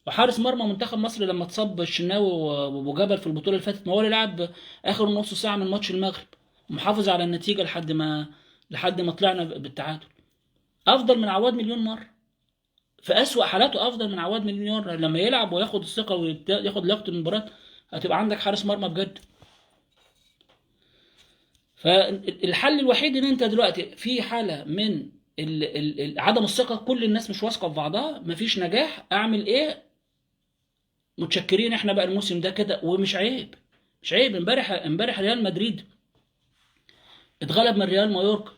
A: وحارس مرمى منتخب مصر لما اتصاب الشناوي وابو جبل في البطوله اللي فاتت، ما هو اللي لعب اخر نص ساعه من ماتش المغرب ومحافظ على النتيجه لحد ما طلعنا بالتعادل. افضل من عواد مليون مره، في اسوأ حالاته افضل من عواد مليون مره. لما يلعب وياخد الثقه وياخد لياقه المباراه هتبقى عندك حارس مرمى بجد. فالحل الوحيد ان انت دلوقتي في حاله من عدم الثقه، كل الناس مش واثقه في بعضها، مفيش نجاح، اعمل ايه؟ متشكرين احنا بقى الموسم ده كده. ومش عيب، مش عيب. امبارح ريال مدريد اتغلب من ريال مايوركا.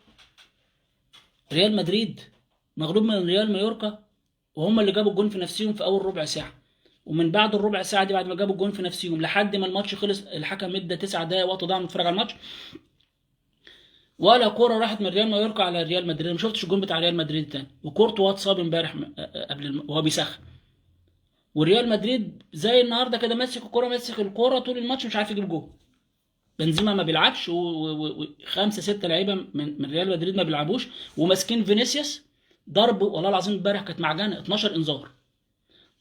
A: ريال مدريد مغلوب من ريال مايوركا، وهم اللي جابوا الجون في نفسهم في اول ربع ساعه. ومن بعد الربع ساعه دي، بعد ما جابوا الجون في نفسهم لحد ما الماتش خلص، الحكم ادى 9 دقايق وقت ضاع نتفرج على الماتش، ولا كوره راحت من ريال مايوركا على ريال مدريد. ما شفتش الجون بتاع ريال مدريد تاني. وكورتوا اتصاب امبارح وهو بيسخن. وريال مدريد زي النهارده كده ماسك الكوره طول الماتش مش عارف يجيب جول. بنزيما ما بيلعبش، وخمسه سته لعيبه من ريال مدريد ما بيلعبوش، وماسكين فينيسيوس ضرب. والله العظيم امبارح كانت معجنه 12 انذار،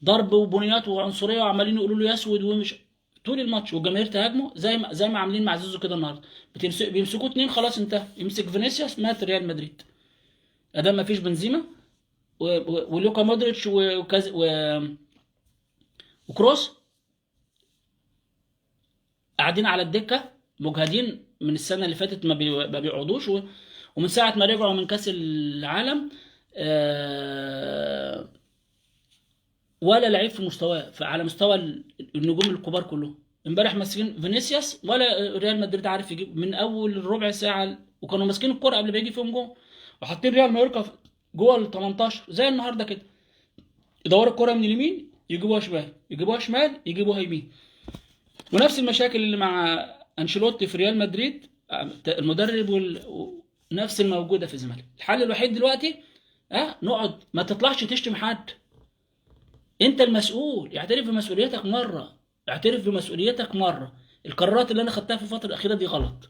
A: ضرب وبنيات وعنصريه، وعمالين يقولوا له يسود ومش طول الماتش، والجماهير تهاجمه زي ما عاملين مع زيزو كده النهارده. بيمسكوه اتنين خلاص انتهى، يمسك فينيسيوس مات ريال مدريد. ادام ما فيش بنزيما ولوكا مودريتش وكروس قاعدين على الدكه مجهدين من السنه اللي فاتت، ما بيقعدوش، ومن ساعه ما رجعوا من كاس العالم ولا لعيب في مستواه، على مستوى النجوم الكبار كلهم. امبارح ماسكين فينيسيوس ولا ريال مدريد عارف يجيب من اول ربع ساعه، وكانوا ماسكين الكرة قبل ما يجي فيهم جول، وحاطين ريال مايوركا جوه ال 18 زي النهارده كده، يدوروا الكرة من اليمين يجيبوها شمال، يجيبوها شمال يجيبوها يمين. ونفس المشاكل اللي مع انشيلوتي في ريال مدريد، المدرب نفس الموجوده في الزمالك. الحل الوحيد دلوقتي نقعد، ما تطلعش تشتم حد، انت المسؤول، اعترف بمسؤوليتك مره، اعترف بمسؤوليتك مره. القرارات اللي انا خدتها في الفتره الاخيره دي غلط.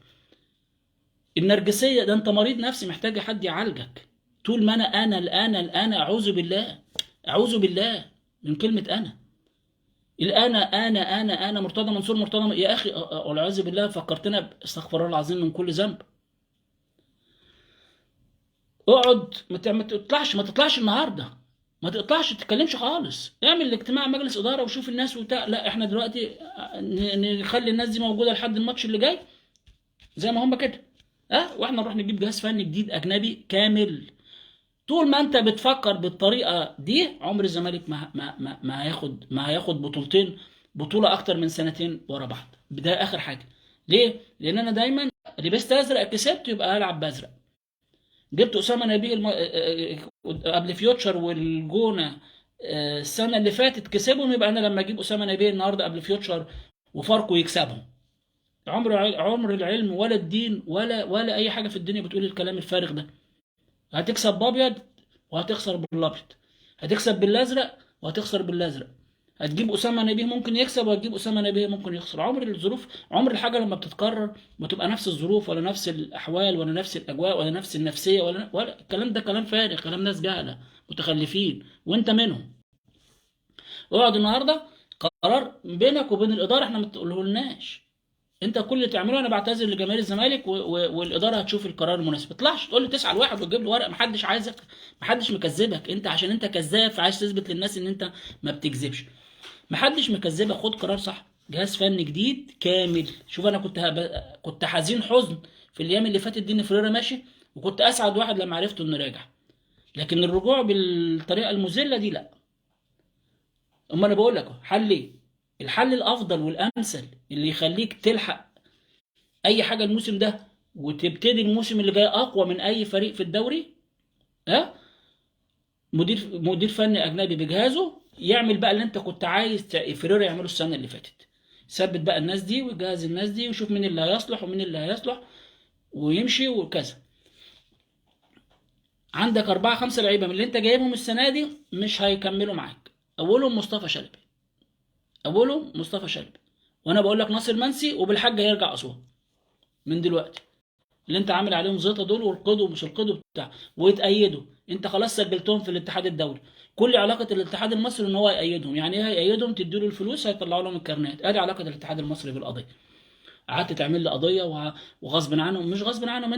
A: النرجسيه ده انت مريض نفسي محتاج حد يعالجك. طول ما انا اعوذ بالله، اعوذ بالله من كلمه انا مرتضى منصور، مرتضى يا اخي، والعياذ بالله فكرتنا استغفر الله العظيم من كل ذنب. اقعد، ما تطلعش النهارده، ما تقطعش، تتكلمش خالص، اعمل اجتماع مجلس اداره وشوف الناس وبتاع. لا احنا دلوقتي نخلي الناس دي موجوده لحد الماتش اللي جاي زي ما هم كده، واحنا نروح نجيب جهاز فني جديد اجنبي كامل. طول ما انت بتفكر بالطريقه دي عمر الزمالك ما هياخد بطولتين، بطوله اكتر من سنتين ورا بعض. ده اخر حاجه. ليه؟ لان انا دايما لبست ازرق كسبت يبقى هلعب بازرق. جبت اسامه نبيه قبل فيوتشر والجونه السنه اللي فاتت كسبهم، يبقى انا لما اجيب اسامه نبيه النهارده قبل فيوتشر وفاركو يكسبهم. عمر العلم ولا الدين ولا اي حاجه في الدنيا بتقول الكلام الفارغ ده. هتكسب بابيض وهتخسر بالابيض، هتكسب بالازرق وهتخسر بالازرق. هتجيب اسامه نبيه ممكن يكسب، وهتجيب اسامه نبيه ممكن يخسر. عمر الحاجه لما بتتكرر بتبقى نفس الظروف ولا نفس الاحوال ولا نفس الاجواء ولا نفس النفسيه ولا الكلام ده كلام فارغ، كلام ناس جهله متخلفين وانت منهم. اقعد النهارده قرار بينك وبين الاداره احنا ما تقولهولناش. انت كل اللي تعمله، انا بعتذر لجماهير الزمالك والاداره هتشوف القرار المناسب. ما تطلعش تقول لي تسعى لواحد وتجيب له ورق، محدش عايزك، محدش مكذبك انت، عشان انت كذاب فعايز تثبت للناس ان انت ما بتكذبش. محدش مكذبك، خد قرار صح، جهاز فني جديد كامل. شوف انا كنت حزين حزن في الايام اللي فاتت دي ان فريرا ماشي، وكنت اسعد واحد لما عرفت انه راجع. لكن الرجوع بالطريقه المذله دي لا. اما انا بقول لك حل ايه؟ الحل الافضل والامثل اللي يخليك تلحق اي حاجه الموسم ده وتبتدي الموسم اللي جاي اقوى من اي فريق في الدوري، ها، مدير فني اجنبي بجهازه يعمل بقى اللي انت كنت عايز فريرا يعمله السنه اللي فاتت. ثبت بقى الناس دي وجهز الناس دي وشوف مين اللي هيصلح ومين اللي هيصلح ويمشي وكذا. عندك 4 5 لعيبه من اللي انت جايبهم السنه دي مش هيكملوا معاك. اولهم مصطفى شلبي، وانا بقول لك ناصر منسي وبالحاجه هيرجع اسوان من دلوقتي. اللي انت عامل عليهم زيطه دول والقدوا ومش القدوا بتاع ويتأيدوا، انت خلاص سجلتهم في الاتحاد الدولي. كل علاقه الاتحاد المصري ان هو يأيدهم. يعني ايه هيأيدهم؟ تدوا له الفلوس هيطلعوا لهم الكارنات. ادي علاقه الاتحاد المصري بالقضيه. قعدت تعمل لي قضيه وغصب عنهم، مش غصب عنهم،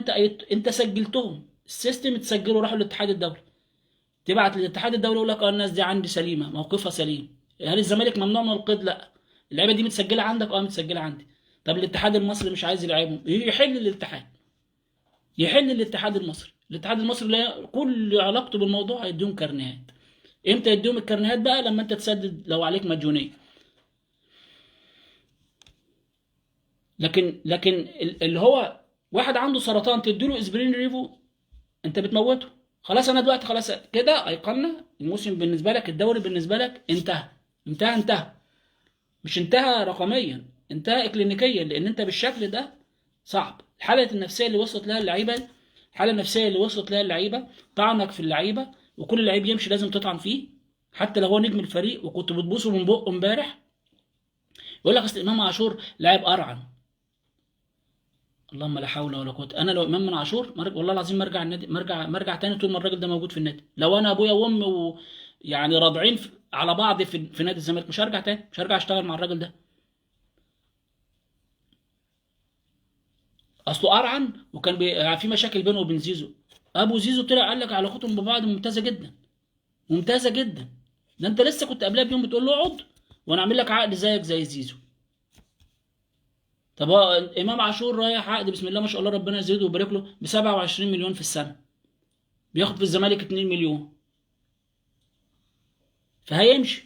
A: انت سجلتهم، السيستم اتسجلوا راحوا للاتحاد الدولي. تبعت للاتحاد الدولي يقول لك الناس دي عندي سليمه، موقفها سليم. هل الزمالك ممنوع من القيد؟ لا. اللعيبه دي متسجله عندك؟ متسجله عندي. طب الاتحاد المصري مش عايز يلعبهم، يحل الاتحاد المصري. الاتحاد المصري لا كل علاقته بالموضوع هيديهم كارنيهات. امتى يديهم الكارنيهات بقى؟ لما انت تسدد لو عليك مديونيه. لكن اللي هو واحد عنده سرطان تديله اسبرين ريفو، انت بتموته. خلاص انا دلوقتي خلاص كده ايقنا الموسم بالنسبه لك، الدوري بالنسبه لك انتهى. مش انتهى رقميا، انتهى اكلينيكيا، لان انت بالشكل ده صعب. الحاله النفسيه اللي وصلت لها اللعيبه، طعنك في اللعيبه، وكل لعيب يمشي لازم تطعن فيه حتى لو هو نجم الفريق. وكنت بتبوسه من بقه امبارح يقول لك اصل امام عاشور لاعب قرعن. اللهم لا حول ولا قوه. انا لو امام من عاشور والله العظيم ما ارجع النادي، ما ارجع تاني طول ما الراجل ده موجود في النادي. لو انا ابويا وامي يعني راضعين على بعض في نادي الزمالك، مش هرجع تاني، مش هرجع اشتغل مع الراجل ده. اصله قرعن، وكان في مشاكل بينه وبين زيزو. ابو زيزو طلع قال لك علاقتهم ببعض ممتازه جدا، ممتازه جدا. ده انت لسه كنت قبلها بيوم بتقول له اقعد وانا اعمل لك عقد زيك زي زيزو. طب هو امام عاشور رايح عقد بسم الله ما شاء الله ربنا يزيده ويبارك له ب 27 مليون في السنه، بياخد في الزمالك 2 مليون. فهيمشي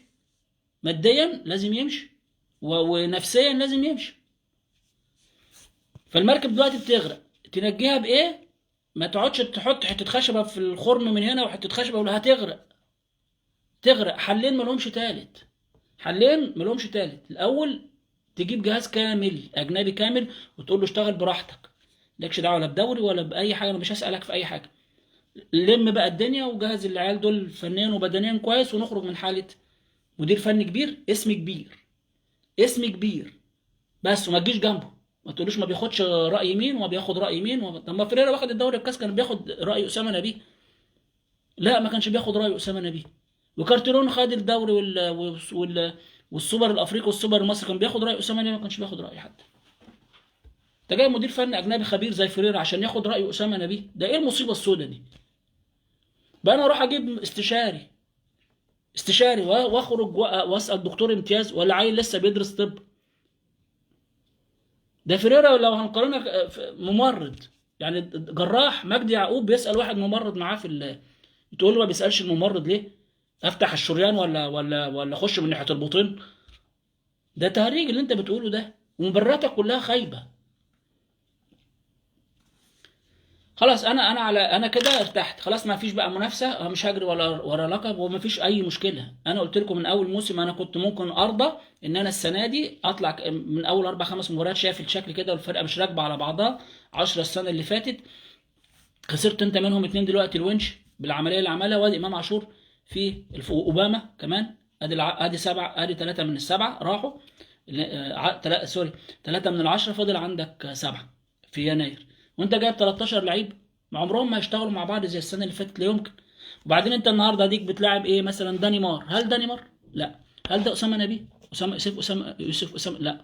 A: ماديا لازم يمشي، ونفسيا لازم يمشي. فالمركب دلوقتي بتغرق، تنجيها بايه؟ ما تقعدش تحط حته خشبه في الخرم من هنا وحته خشبه ولا هتغرق. تغرق. حلين ملهمش تالت، حلين ملهمش تالت. الاول تجيب جهاز كامل اجنبي كامل وتقول له اشتغل براحتك، مالكش دعوه لا بدوري ولا باي حاجه، انا مش هسالك في اي حاجه. لم بقى الدنيا وجهز العيال دول فنيا وبدنيا كويس، ونخرج من حاله مدير فني كبير، اسم كبير، اسم كبير. بس وما تجيش جنبه، ما تقولوش ما بياخدش راي مين وما بياخد راي مين طب ما فريرة واخد الدوري الكاس كان بياخد راي اسامه نبيه؟ لا، ما كانش بياخد راي اسامه نبيه. وكارتيرون خد الدوري والسوبر الافريقي والسوبر المصري كان بياخد راي اسامه نبيه؟ ما كانش بياخد راي حد. انت جاي مدير فني اجنبي خبير زي فريرة عشان ياخد راي اسامه نبيه؟ ده ايه المصيبه السوداء دي؟ بقى انا اروح اجيب استشاري واخرج واسال دكتور امتياز ولا عيل لسه بيدرس طب؟ ده فريرة لو هنقارنها ممرض، يعني جراح مجدي يعقوب بيسال واحد ممرض معاه تقول له ما بيسالش الممرض ليه؟ افتح الشريان ولا اخش من ناحيه البطين؟ ده تهريج اللي انت بتقوله ده، ومبرراتك كلها خايبه. خلاص انا كده ارتحت خلاص، ما فيش بقى منافسه، مش هجري ولا لقب، وما فيش اي مشكله. انا قلت لكم من اول موسم انا كنت ممكن ارضى ان انا السنه دي اطلع من اول اربع خمس مباريات شايف الشكل كده والفرقه مش راكبه على بعضها. 10 السنه اللي فاتت خسرت انت منهم اتنين دلوقتي، الونش بالعمليه اللي عملها، وادي امام عاشور في اوباما كمان. ادي سبعه، ادي ثلاثه من السبعه راحوا. سوري، ثلاثه من العشره، فاضل عندك سبعه في يناير، وانت جايب 13 لعيب. ما عمرهم ما هيشتغلوا مع بعض زي السنه اللي فاتت، لا يمكن. وبعدين انت النهارده ديك بتلاعب ايه مثلا؟ دانيمار. هل دانيمار؟ لا. هل ده اسامه نبيه؟ يوسف اسامه؟ لا.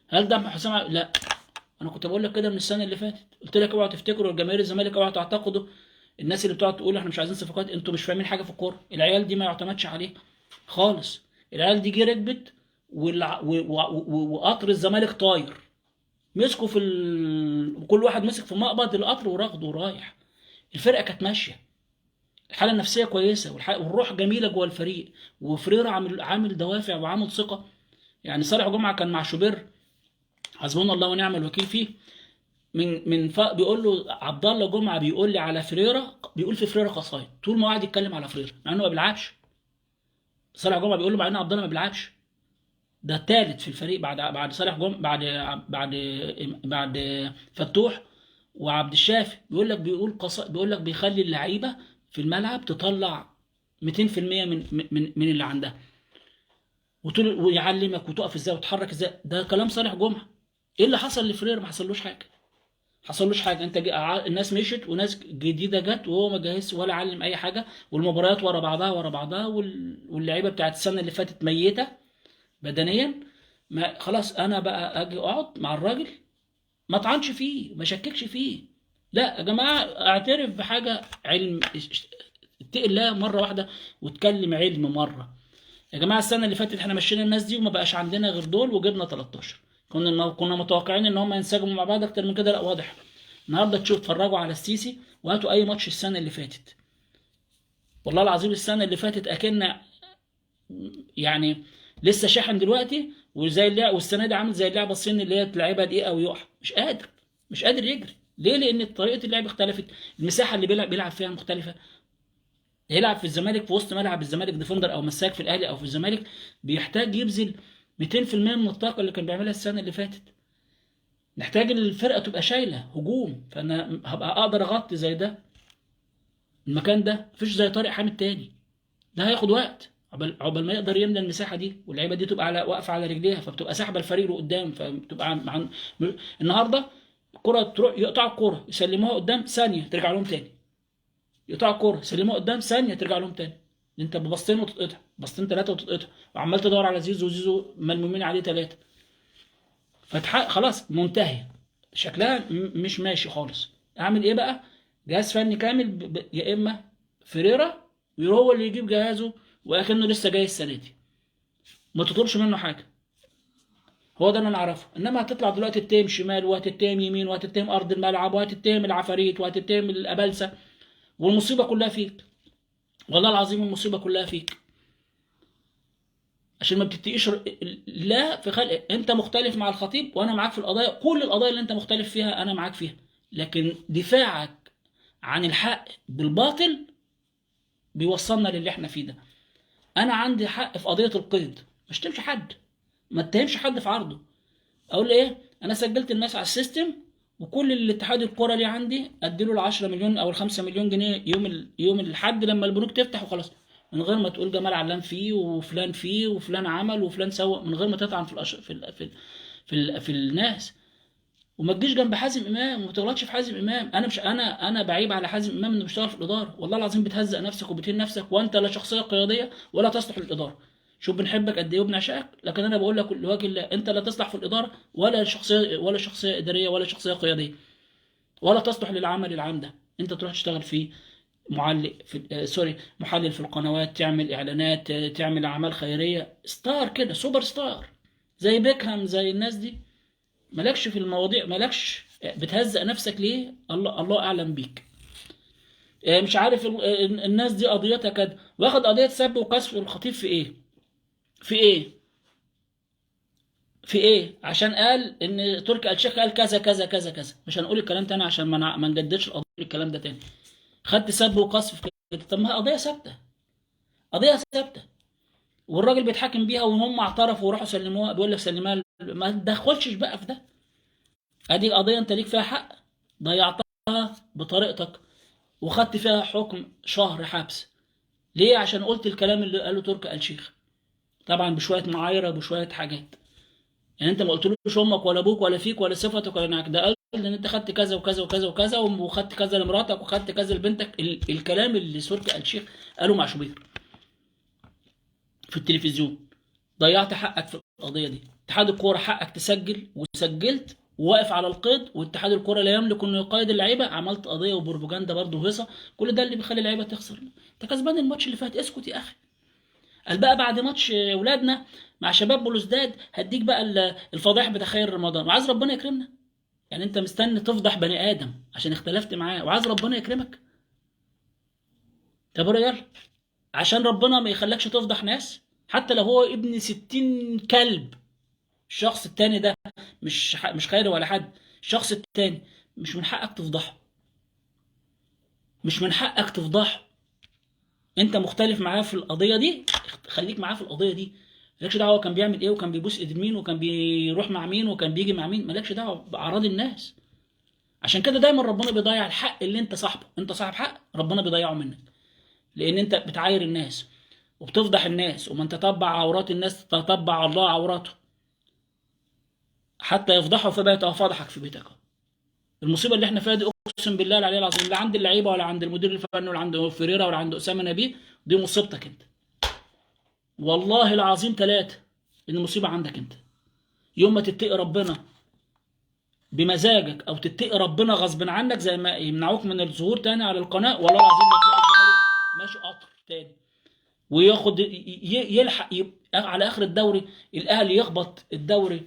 A: هل ده حسام؟ لا. انا كنت بقول لك كده من السنه اللي فاتت، قلت لك اوعوا تفتكروا الجماهير الزمالك، اوعوا تعتقدوا الناس اللي بتقعد تقول احنا مش عايزين صفقات، انتوا مش فاهمين حاجه في الكوره. العيال دي ما يعتمدش عليه خالص. العيال دي جه ركبت وقطر الزمالك طاير، مسكوا وكل واحد مسك في مقبض القطر ورغده ورايح. الفرقه كانت ماشيه، الحاله النفسيه كويسه والروح جميله جوه الفريق، وفريرة عامل دوافع وعامل ثقه. يعني صالح جمعه كان مع شوبير، حسبنا الله ونعم الوكيل فيه. بيقول له عبد الله جمعه بيقول لي على فريرة، بيقول في فريرة قصايد طول ما قاعد يتكلم على فريرة مع انه ما بيلعبش. صالح جمعه بيقول له مع ان عبد الله ما بيلعبش. ده الثالث في الفريق بعد صالح جمعه، بعد بعد فتوح وعبد الشافي. بيقول لك بيخلي اللعيبه في الملعب تطلع 200% من اللي عندها، ويعلمك وتقف ازاي وتتحرك ازاي. ده كلام صالح جمعه. ايه اللي حصل لفرير؟ ما حصلوش حاجه، حصلوش حاجه. انت الناس مشيت وناس جديده جت وهو ما جهزش ولا علم اي حاجه، والمباريات ورا بعضها ورا بعضها، واللعيبه بتاعت السنه اللي فاتت ميته بدنيا. ما خلاص انا بقى اجي اقعد مع الراجل ما طعنش فيه ما شككش فيه. لا يا جماعه، اعترف بحاجه، علم. اتقي الله مره واحده واتكلم علم مره. يا جماعه السنه اللي فاتت احنا مشينا الناس دي وما بقاش عندنا غير دول وجبنا 13. كنا متوقعين ان هم ينسجموا مع بعض اكتر من كده؟ لا، واضح. النهارده تشوف، اتفرجوا على السيسي وهاتوا اي ماتش السنه اللي فاتت، والله العظيم السنه اللي فاتت اكن يعني لسه شاحن دلوقتي، وزي اللعب، والسنه دي عامل زي اللعبه الصيني اللي هي تلعبها دقيقه ويقع، مش قادر يجري. ليه؟ لان طريقه اللعب اختلفت، المساحه اللي بيلعب فيها مختلفه. يلعب في الزمالك في وسط ملعب الزمالك ديفندر او مساك في الاهلي او في الزمالك بيحتاج يبذل 200% من الطاقه اللي كان بيعملها السنه اللي فاتت. نحتاج الفرقه تبقى شايله هجوم، فانا هبقى اقدر اغطي زي ده المكان ده. مفيش زي طارق حامد تاني، ده هياخد وقت عقبال ما يقدر يملى المساحه دي، واللعيبه دي تبقى واقفه على رجليها، فبتبقى ساحبه الفريق لقدام، فبتبقى النهارده الكره تروح يقطعوا الكره يسلموها قدام ثانيه ترجع لهم تاني، يقطعوا الكره يسلموها قدام ثانيه ترجع لهم تاني. انت ببسطين وتتقطع، بسطين ثلاثه وتتقطع، وعمال تدور على زيزو، وزيزو ملمومين عليه ثلاثه. خلاص منتهي، شكلها مش ماشي خالص. اعمل ايه بقى؟ جهاز فني كامل، يا اما فيريرا هو اللي يجيب جهازه وكأنه لسه جاي السنه دي، ما تطلبش منه حاجه. هو ده اللي انا اعرفه. انما هتطلع دلوقتي تتهم شمال وهتتهم يمين وهتتهم ارض الملعب وهتتهم العفاريت وهتتهم الابلسه، والمصيبه كلها فيك. والله العظيم المصيبه كلها فيك، عشان ما بتتقيش لا في خلق. انت مختلف مع الخطيب وانا معاك في القضايا، كل القضايا اللي انت مختلف فيها انا معاك فيها، لكن دفاعك عن الحق بالباطل بيوصلنا للي احنا فيه ده. انا عندي حق في قضيه القيد، مش تمشي حد، ما اتهمش حد في عرضه. اقول ايه؟ انا سجلت الناس على السيستم، وكل الاتحاد الكره اللي عندي اديله ال 10 مليون او ال 5 مليون جنيه يوم الاحد لما البنوك تفتح وخلاص، من غير ما تقول جمال علام فيه وفلان فيه وفلان عمل وفلان سوى، من غير ما تطعن في الناس. وما تجيش جنب حازم امام وما تغلطش في حازم امام. انا مش انا بعيب على حازم امام انه بيشتغل في الاداره، والله العظيم بتهزق نفسك وبتهين نفسك، وانت لا شخصيه قياديه ولا تصلح للاداره. شوف بنحبك قد ايه وبنعشقك، لكن انا بقول لك لوجه الله انت لا تصلح في الاداره، ولا شخصيه اداريه ولا شخصيه قياديه، ولا تصلح للعمل العام ده. انت تروح تشتغل فيه معلق في محلل في القنوات، تعمل اعلانات، تعمل اعمال خيريه، ستار كده، سوبر ستار زي بيكهام، زي الناس دي. مالكش في المواضيع، مالكش، بتهزق نفسك ليه؟ الله اعلم بيك. مش عارف الناس دي قضيتها كده، واخد قضيه سب وقذف الخطيب في ايه؟ في ايه؟ في ايه؟ عشان قال ان تركي آل الشيخ قال كذا كذا كذا كذا. مش هنقول الكلام تاني عشان ما نجددش القضيه الكلام ده تاني. خدت سب وقذف في كده، طب ما هي قضيه ثابته، قضيه ثابته، والراجل بيتحاكم بيها، وهم اعترفوا وراحوا سلموها، بيقول لك سلمها، ما تدخلش بقى في ده. ادي قضيه انت ليك فيها حق، ضيعتها بطريقتك وخدت فيها حكم شهر حبس. ليه؟ عشان قلت الكلام اللي قاله تركي آل الشيخ، طبعا بشويه معايره بشويه حاجات. يعني انت ما قلتلوش امك ولا ابوك ولا فيك ولا صفتك ولا انك، ده قال ان انت خدت كذا وكذا وكذا وكذا، وخدت كذا لمراتك وخدت كذا لبنتك. الكلام اللي تركي آل الشيخ قاله مع شوبير في التلفزيون. ضيعت حقك في القضيه دي. اتحاد الكوره حقك تسجل وسجلت وواقف على القيد، واتحاد الكوره لا يملك انه يقيد اللعيبه، عملت قضيه وبروباجندا برضه وهيصه. كل ده اللي بيخلي اللعيبه تخسر. انت كسبان الماتش اللي فات، اسكت يا اخي. قال بقى بعد ماتش ولادنا مع شباب بلوزداد هديك بقى الفضائح بتاع خير رمضان، وعايز ربنا يكرمنا. يعني انت مستني تفضح بني ادم عشان اختلفت معاه وعايز ربنا يكرمك؟ طب يلا، عشان ربنا ما يخلكش تفضح ناس حتى لو هو ابن 60 كلب. الشخص التاني ده مش خير ولا حد، الشخص التاني مش من حقك تفضحه، مش من حقك تفضحه. انت مختلف معاه في القضيه دي، خليك معاه في القضيه دي. مالكش دعوه هو كان بيعمل ايه وكان بيبوس ايد مين وكان بيروح مع مين وكان بيجي مع مين، مالكش دعوه باعراض الناس. عشان كده دايما ربنا بيضيع الحق اللي انت صاحبه. انت صاحب حق ربنا بيضيعه منك، لان انت بتعاير الناس وبتفضح الناس، ومن تتبع عورات الناس تتبع الله عوراته، حتى يفضحه فبقى فضحك في بيتك. المصيبه اللي احنا فيها دي اقسم بالله العلي العظيم، لا عند اللعيبه ولا عند المدير الفني ولا عند فيريرا ولا عند اسامه نبيه، دي مصيبتك انت. والله العظيم ثلاثه، ان المصيبه عندك انت. يوم ما تتقي ربنا بمزاجك او تتقي ربنا غصب عنك، زي ما يمنعوك من الظهور تاني على القناه، والله العظيم ما تلاقي الزمالك ماشي قطر تاني وياخد يلحق على اخر الدوري الاهلي يخبط الدوري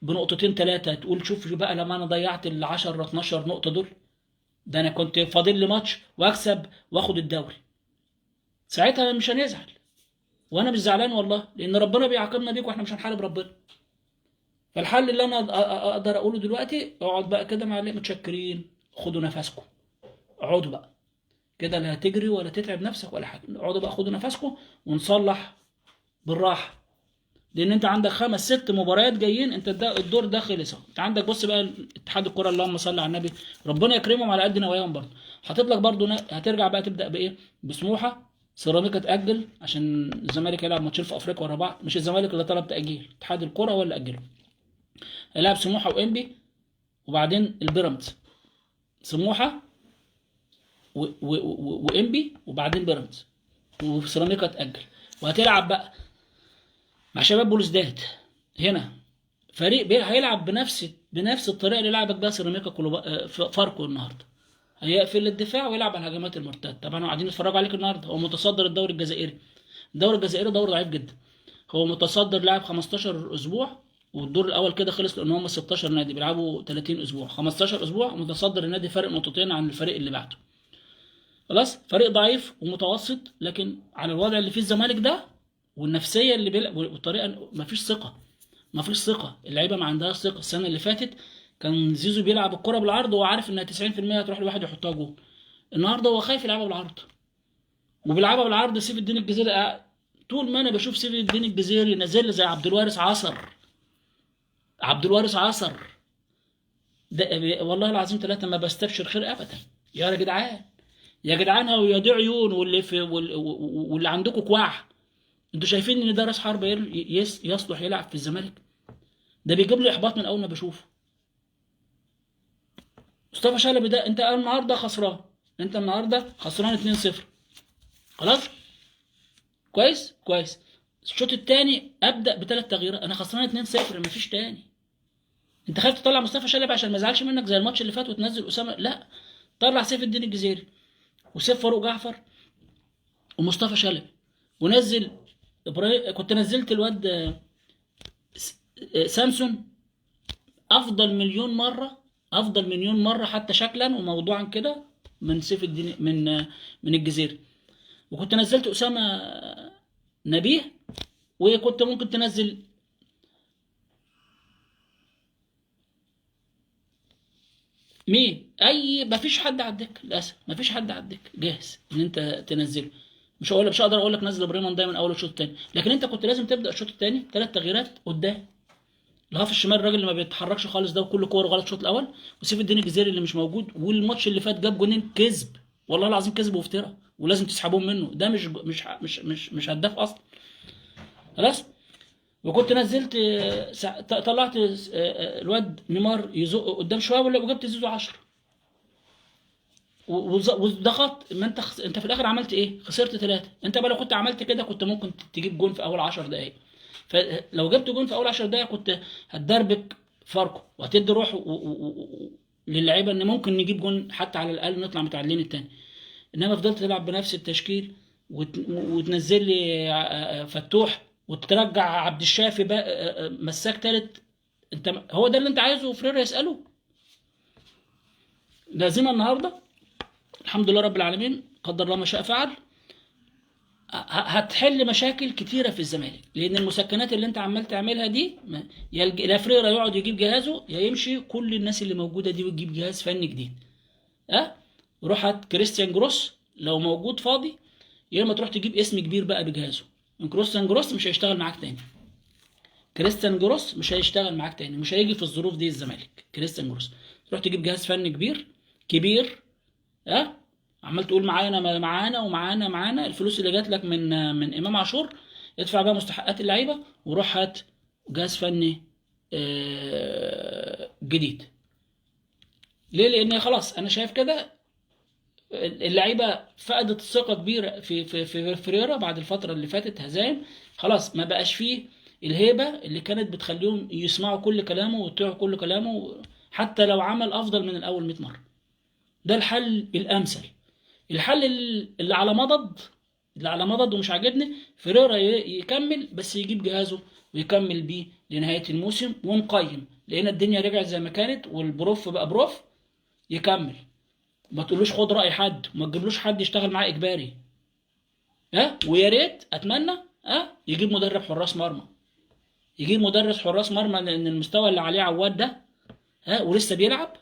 A: بنقطتين ثلاثه، تقول شوف بقى لما انا ضيعت ال 10 12 نقطه دول، ده انا كنت فاضل لي ماتش واكسب واخد الدوري. ساعتها مش هنزعل، وانا مش زعلان والله، لان ربنا بيعاقبنا بيك واحنا مش هنحارب ربنا. فالحل اللي انا اقدر اقوله دلوقتي، اقعد بقى كده مع متشكرين، خدوا نفسكم، اقعدوا بقى كده، لا تجري ولا تتعب نفسك ولا حاجه، اقعدوا بقى خدوا نفسكم ونصلح بالراحه. لان انت عندك 5 6 مباريات جايين، انت الدور ده خلص. انت عندك بص بقى اتحاد الكره، اللهم صل على النبي، ربنا يكرمهم على قد نواياهم برضه. هتطلق برضه هترجع بقى تبدا بايه؟ بسموحه، سيراميكا تاجل عشان الزمالك يلعب ماتشين في افريقيا ورا بعض. مش الزمالك اللي طلب تاجيل، اتحاد الكره هو اللي اجله. هيلعب سموحه وانبي وبعدين البيراميدز، سموحه وانبي، وبعدين بيراميدز، وسيراميكا اتاجل. وهتلعب بقى مع شباب بلوزداد هنا، فريق هيلعب بنفس الطريقه اللي لعبت بيها سيراميكا فاركو النهارده. هيقفل الدفاع ويلعب على الهجمات المرتده. طبعا هو قاعدين يتفرجوا عليك النهارده. هو متصدر الدوري الجزائري. الدوري الجزائري دوري ضعيف جدا. هو متصدر، لعب 15 اسبوع، والدور الاول كده خلص لان هم 16 نادي بيلعبوا 30 اسبوع. 15 اسبوع متصدر النادي فرق نقطتين عن الفريق اللي بعده. خلاص، فريق ضعيف ومتوسط، لكن على الوضع اللي فيه الزمالك ده والنفسيه اللي والطريقه، مفيش ثقه. مفيش ثقه، اللعيبه ما عندهاش ثقه. السنه اللي فاتت كان زيزو بيلعب الكره بالعرض وهو عارف انها 90% هتروح لواحد يحطها جول. النهارده هو خايف يلعبها بالعرض، وبيلعبها بالعرض. سيف الدين الجزيري طول ما انا بشوف سيف الدين الجزيري نازل زي عبد الوارث عصر. عبد الوارث عصر ده والله العظيم ثلاثه ما بستبشر خير ابدا. يا جدعان، يا جدعان، هو يا دي عيون واللي عندكم كواع. انتوا شايفين ان ده راس حرب يصلح يلعب في الزمالك؟ ده بيجيب لي احباط من اول ما بشوفه. مصطفى شلبي ده، انت النهارده خسران، انت النهارده خسران 2-0. خلاص، كويس كويس. الشوط الثاني ابدا بثلاث تغييرات، انا خسران 2-0، مفيش تاني. انت خايف تطلع مصطفى شلبي عشان ما يزعلش منك زي الماتش اللي فات وتنزل اسامه؟ لا، طلع سيف الدين الجزيري وسيف فاروق جعفر ومصطفى شلبي، ونزل كنت نزلت الواد سامسون. افضل مليون مره، افضل مليون مره حتى شكلا وموضوعا كده من سيف الدين، من الجزيري. وكنت نزلت اسامه نبيه، وكنت ممكن تنزل مين، مفيش حد على الدكه للاسف، مفيش حد على الدكه جاهز ان انت تنزله. مش هقدر اقول لك نزل ابراهيم ده من اول الشوط الثاني، لكن انت كنت لازم تبدا الشوط الثاني ثلاث تغييرات قدام. الهاف الشمال، الراجل اللي ما بيتحركش خالص ده وكل كوره غلط الشوط الاول، وسيف الدين الجزيري اللي مش موجود، والماتش اللي فات جاب جونين كذب، والله العظيم كذب وافتراء، ولازم تسحبوهم منه. ده مش هداف اصلا. خلاص. وكنت نزلت طلعت الواد نيمار يزق قدام شويه، وجبت زيزو 10 وضغط. ما انت في الاخر عملت ايه؟ خسرت ثلاثه. انت بقى لو كنت عملت كده كنت ممكن تجيب جون في اول 10 دقائق. فلو جبت جون في اول 10 دقائق كنت هتدربك فاركو وهتدي روح للعيبه ان ممكن نجيب جون حتى على الاقل نطلع متعادلين الثاني. انما فضلت تلعب بنفس التشكيل وتنزل لي فتوح وترجع عبد الشافي بقى مساك ثالث. انت هو ده اللي انت عايزه فريرا يساله؟ لازمه النهارده. الحمد لله رب العالمين، قدر الله ما شاء فعل. هتحل مشاكل كتيره في الزمالك، لان المسكنات اللي انت عمال تعملها دي، يا فريرا يقعد يجيب جهازه، يا يمشي كل الناس اللي موجوده دي وتجيب جهاز فني جديد. روح هات كريستيان جروس لو موجود فاضي، يا اما تروح تجيب اسم كبير بقى بجهازه. كريستيان جروس مش هيشتغل معاك تاني. كريستيان جروس مش هيشتغل معاك تاني، مش هيجي في الظروف دي الزمالك. كريستيان جروس تروح تجيب جهاز فني كبير كبير. عمال تقول معانا معانا ومعانا معانا. الفلوس اللي جات لك من امام عاشور ادفع بقى مستحقات اللعيبه، وروح هات جهاز فني جديد. ليه؟ لان خلاص انا شايف كده اللعيبه فقدت الثقه كبيره في فريرا بعد الفتره اللي فاتت هزايم. خلاص ما بقاش فيه الهيبه اللي كانت بتخليهم يسمعوا كل كلامه ويطيعوا كل كلامه حتى لو عمل افضل من الاول 100 مره. ده الحل الامثل. الحل اللي على مضض ومش عاجبني، فريرا يكمل بس يجيب جهازه ويكمل بيه لنهايه الموسم ونقيم. لقينا الدنيا رجعت زي ما كانت والبروف بقى بروف، يكمل. ما تقولوش خد رأي حد، وما تجيبلوش حد يشتغل معاه اجباري. ويا ريت اتمنى يجيب مدرب حراس مرمى، يجيب مدرس حراس مرمى، لان المستوى اللي عليه عواد ده ولسه بيلعب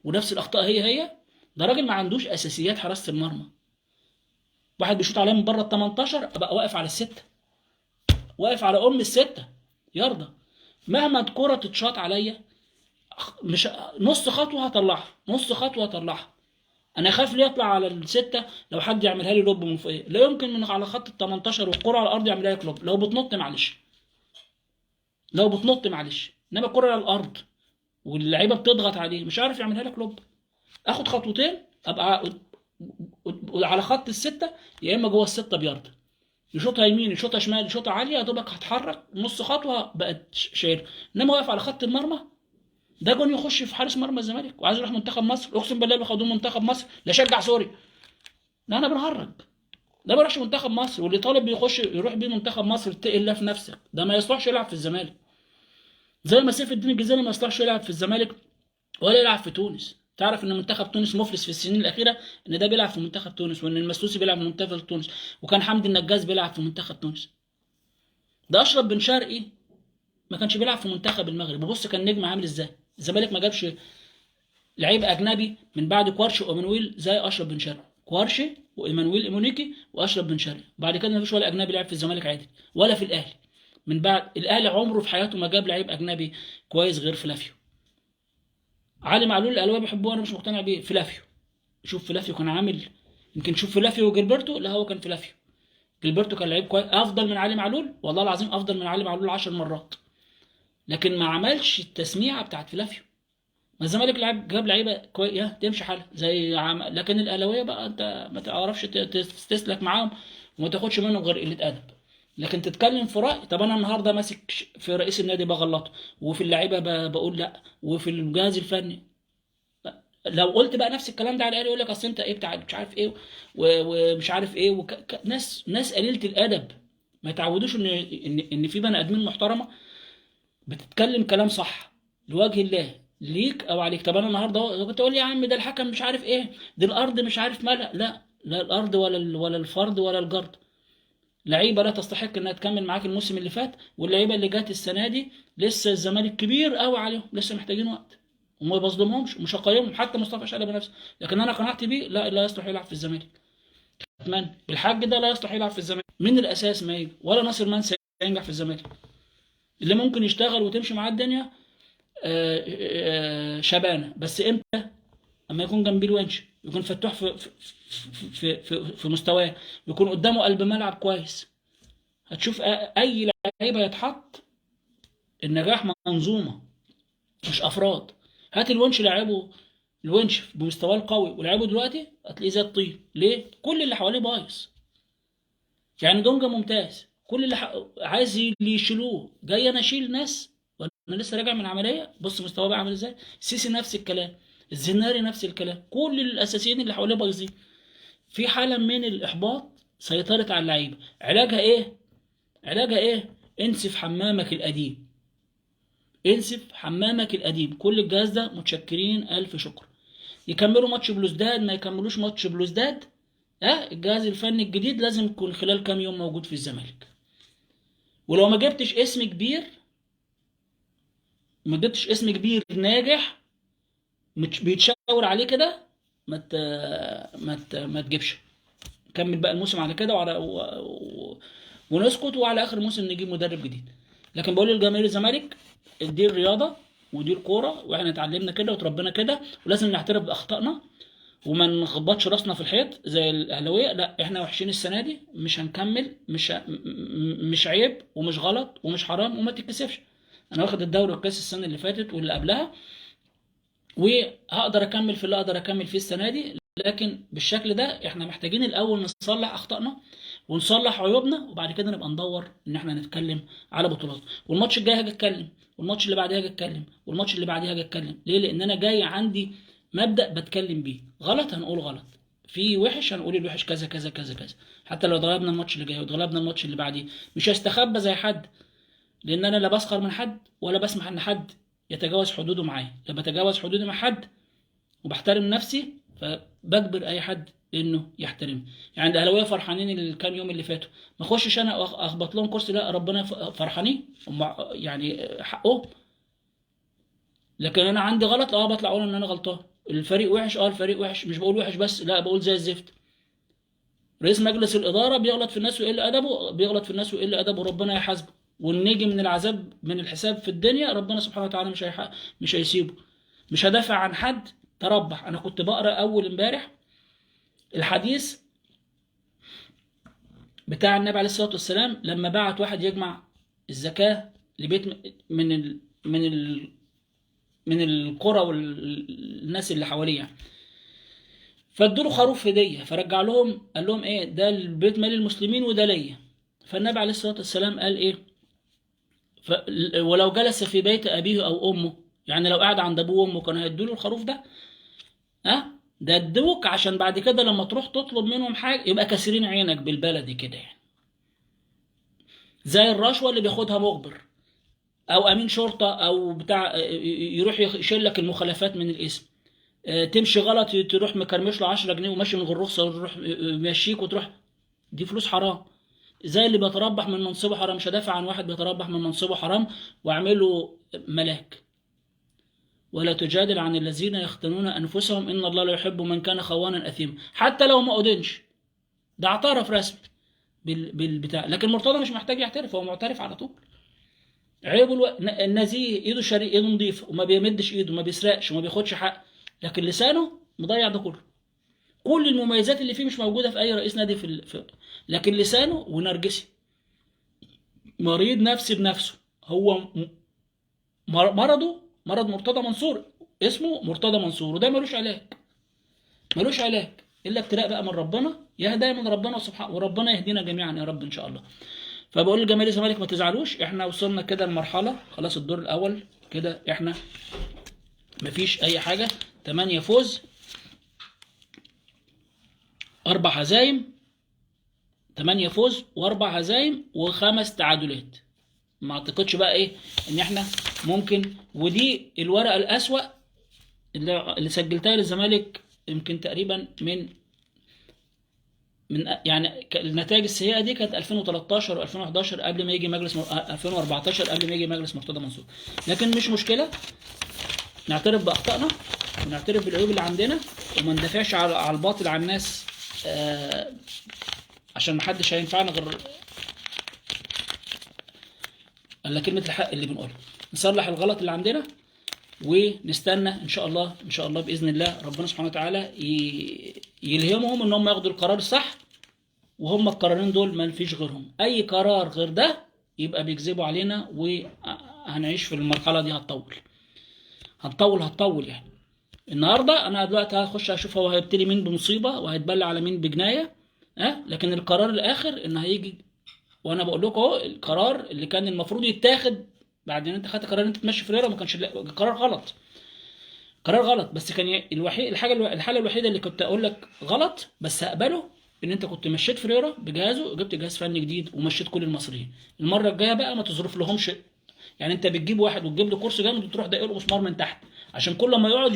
A: ونفس الاخطاء هي. ده راجل ما عندوش اساسيات حراسه المرمى. واحد بيشوط عليه من بره ال 18 ابقى واقف على السته، واقف على السته يرضى. مهما الكره تتشاط عليا، مش نص خطوه هطلعها، نص خطوه هطلعها. انا خايف ليه اطلع على السته لو حد يعملها لي لوب من فوقيه. لا يمكن من على خط ال 18 والكره على الارض يعملها لك لوب. لو بتنط معلش، انما الكره على الارض واللعيبه بتضغط عليه مش عارف يعملها لك لوب. اخد خطوتين ابقى على خط السته، يا اما جوه السته بيارده، يشوطها يمين يشوطها شمال يشوطها عاليه، يا دوبك هتحرك نص خطوه بقت شاير. انما واقف على خط المرمى، ده جون يخش في حارس مرمى الزمالك وعايز يروح منتخب مصر، اقسم بالله بياخدوه منتخب مصر لا شجع سوري. لا انا بنهرج، ده ما بيروحش منتخب مصر، واللي طالب بيخش يروح بيه منتخب مصر اتقي الله في نفسك، ده ما يصلحش يلعب في الزمالك. زي ما سيف الدين الجزيري ما يصلحش يلعب في الزمالك ولا يلعب في تونس. تعرف ان منتخب تونس مفلس في السنين الاخيره، ان ده بيلعب في منتخب تونس، وان المسلوسي بيلعب في منتخب تونس، وكان حمدي النجاز بيلعب في منتخب تونس. ده اشرف بن شرقي ما كانش بيلعب في منتخب المغرب، وبص كان نجم عامل ازاي. الزمالك ما جابش لعيب اجنبي من بعد كوارشي وايمانويل زي اشرف بن شرقي. كوارشي وايمانويل ايمونيكي واشرف بن شرقي، بعد كده ما فيش ولا اجنبي لعب في الزمالك عادي ولا في الاهلي. من بعد الاهلي عمره في حياته ما جاب لعيب اجنبي كويس غير فلافيو. علي معلول الالوان بيحبوه، انا مش مقتنع بيه. فلافيو، شوف فلافيو كان عامل، يمكن شوف فلافيو وجilberto، لا هو كان فلافيو. جilberto كان لعيب كويس افضل من علي معلول، والله العظيم افضل من علي معلول 10 مرات، لكن ما عملش التسميعه بتاعت فلافيو. ما الزمالك لعب جاب لعيبه كويسه تمشي حالها زي لكن الاهلاويه بقى انت ما تعرفش تسلك معاهم وما تاخدش منهم غير قله ادب. لكن تتكلم في راي، طب انا النهارده ماسك في رئيس النادي بغلطه، وفي اللعيبه بقول لا، وفي الجهاز الفني. لو قلت بقى نفس الكلام ده على الاهلي يقول لك اصل انت ايه بتاع مش عارف ايه ومش عارف ايه ناس قليله الادب. ما يتعودوش ان في بني ادمين محترمه بتتكلم كلام صح لوجه الله ليك او عليك. طب انا النهارده كنت اقول يا عم ده الحكم مش عارف ايه، دي الارض مش عارف مالها، لا لا الارض ولا الفرد ولا الجرد. لعيبه لا تستحق انها تكمل معاك الموسم اللي فات، واللعيبه اللي جت السنه دي لسه الزمالك كبير قوي عليهم، لسه محتاجين وقت، وما بظلمهمش ومش هقيمهم. حتى مصطفى شلبي نفسه، لكن انا قنعت بيه لا يصلح يلعب في الزمالك. اتمنى الحاج ده لا يصلح يلعب في الزمالك من الاساس، ما يجي ولا ناصر منسي ينجح في الزمالك. اللي ممكن يشتغل وتمشي معاه الدنيا شبانه، بس امتى؟ اما يكون جنبيه الونش، يكون فتوح في مستواه، يكون قدامه قلب ملعب كويس. هتشوف اي لعيبه يتحط النجاح منظومه مش افراد. هات الونش لعبه، الونش بمستواه القوي ولعبه دلوقتي هتلاقيه زي الطين. ليه؟ كل اللي حواليه بايظ. يعني دونجا ممتاز، كل عايز اللي يشيلوه جاي انا اشيل ناس وانا لسه راجع من عمليه، بص مستواه بقى عامل ازاي. السيسي نفس الكلام، الزناري نفس الكلام، كل الاساسيين اللي حواليه بايظين. في حاله من الاحباط سيطرت على اللعيبه. علاجها ايه؟ علاجها ايه؟ انسف حمامك القديم، انسف حمامك القديم. كل الجهاز ده متشكرين الف شكر. يكملوا ماتش بلوزداد ما يكملوش ماتش بلوزداد، ها الجهاز الفني الجديد لازم يكون خلال كام يوم موجود في الزمالك. ولو ما جبتش اسم كبير، ما جبتش اسم كبير ناجح بيتشاور عليه كده، ما تجيبش. كمل بقى الموسم على كده ونسكت، وعلى اخر الموسم نجيب مدرب جديد. لكن بقول للجماهير الزمالك دي الرياضه ودي الكوره، واحنا اتعلمنا كده وتربينا كده، ولازم نعترف باخطائنا وما نخبطش راسنا في الحيط زي الاهلاويه. لا احنا وحشين السنه دي، مش هنكمل، مش عيب ومش غلط ومش حرام وما تتكسفش. انا واخد الدوري والكاس السنه اللي فاتت واللي قبلها، وهقدر اكمل في اللي اقدر اكمل فيه السنه دي. لكن بالشكل ده احنا محتاجين الاول نصلح اخطائنا ونصلح عيوبنا، وبعد كده نبقى ندور ان احنا نتكلم على بطولات. والماتش الجاي هاجي اتكلم، والماتش اللي بعديه هاجي اتكلم، والماتش اللي بعديه هاجي اتكلم. ليه؟ لان انا جاي عندي مبدأ بتكلم بيه. غلط هنقول غلط، في وحش هنقول الوحش كذا كذا كذا كذا. حتى لو اتغلبنا الماتش اللي جاي واتغلبنا الماتش اللي بعديه مش هستخبى زي حد، لان انا لا بسخر من حد ولا بسمح ان حد يتجاوز حدوده معايا. لا بتجاوز حدودي مع حد، وبحترم نفسي، فبجبر اي حد انه يحترمني. يعني الاهلاويه فرحانين الكام يوم اللي فاتوا، ما اخشش انا اخبط لهم كرسي، لا ربنا فرحانين يعني حقهم. لكن انا عندي غلط بطلع اقول ان انا غلطان. الفريق وحش، الفريق وحش، مش بقول وحش بس، لا بقول زي الزفت. رئيس مجلس الاداره بيغلط في الناس ويقل ادبه، بيغلط في الناس ويقل ادبه، ربنا يحاسبه. والنجي من العذاب من الحساب في الدنيا ربنا سبحانه وتعالى مش هيسيبه. مش هدافع عن حد تربح. انا كنت بقرا اول امبارح الحديث بتاع النبي عليه الصلاه والسلام لما بعت واحد يجمع الزكاه لبيت من من القرى والناس اللي حواليه يعني. فادوا له خروف هديه، فرجع لهم قال لهم ايه ده البيت مال المسلمين وده ليا. فالنبي عليه الصلاه والسلام قال ايه ف... ولو جلس في بيت ابيه او امه، يعني لو قعد عند ابوه وامه كانوا هيدوا له الخروف ده. ها ده ادوك عشان بعد كده لما تروح تطلب منهم حاجه يبقى كاسرين عينك بالبلدي كده يعني. زي الرشوه اللي بياخدها مخبر او امين شرطه او بتاع، يروح يشيل لك المخالفات من الاسم. تمشي غلط تروح مكرمش له 10 جنيه وماشي من غير رخصه ويروح ماشيك وتروح. دي فلوس حرام. زي اللي بيتربح من منصبه حرام. مش هدافع عن واحد بيتربح من منصبه حرام واعمل له ملاك. ولا تجادل عن الذين يختنون انفسهم ان الله لا يحب من كان خوانا اثيما. حتى لو ما أدنش ده اعترف رسمي بالبتاع، لكن مرتضى مش محتاج يعترف، هو معترف على طول. عيبه النزيه ايده شريك ايده نظيفه وما بيمدش ايده وما بيسرقش وما بياخدش حق، لكن لسانه مضيع ده كله. كل المميزات اللي فيه مش موجوده في اي رئيس نادي لكن لسانه ونرجسي. مريض نفسي بنفسه. هو مرض مرتضى منصور، اسمه مرتضى منصور، وده ملوش علاج. ملوش علاج الا ابتلاء بقى من ربنا، يا هدايه من ربنا سبحانه، وربنا يهدينا جميعا يا رب ان شاء الله. فبقول لجماهير الزمالك ما تزعلوش، احنا وصلنا كده لمرحله خلاص الدور الاول كده، احنا مفيش اي حاجه. 8 فوز 4 هزايم، 8 فوز و4 هزايم و5 تعادلات. ما اعتقدش بقى ايه ان احنا ممكن، ودي الورقه الاسوأ اللي سجلتها للزمالك يمكن تقريبا من يعني النتائج السيئه دي كانت 2013 و2011 قبل ما يجي مجلس 2014 قبل ما يجي مجلس مرتضى منصور. لكن مش مشكله، نعترف باخطائنا ونعترف بالعيوب اللي عندنا وما ندافعش على الباطل على الناس، عشان محدش هينفعنا غير الا كلمه الحق اللي بنقولها. نصلح الغلط اللي عندنا ونستنى ان شاء الله ان شاء الله باذن الله ربنا سبحانه وتعالى يلهمهم ان هم ياخدوا القرار الصح. وهم القرارين دول ما فيش غيرهم، اي قرار غير ده يبقى بيكذبوا علينا وهنعيش في المرحله دي. هتطول يعني. النهارده انا دلوقتي هخش اشوف هو هيبتلي مين بمصيبه وهيتبلى على مين بجنايه، لكن القرار الاخر ان هيجي. وانا بقول لكم اهو القرار اللي كان المفروض يتاخد بعد ان انت خدت قرار ان انت تمشي فريرة ما كانش قرار غلط. قرار غلط، بس كان الحاله الوحيده اللي كنت اقول لك غلط بس هقبله ان انت كنت مشيت فريرة بجهازه وجبت جهاز فني جديد ومشيت كل المصريين. المره الجايه بقى ما تصرف لهمش، يعني انت بتجيب واحد وتجيب له كرسي جامد وتروح دايره مسمار من تحت عشان كل ما يقعد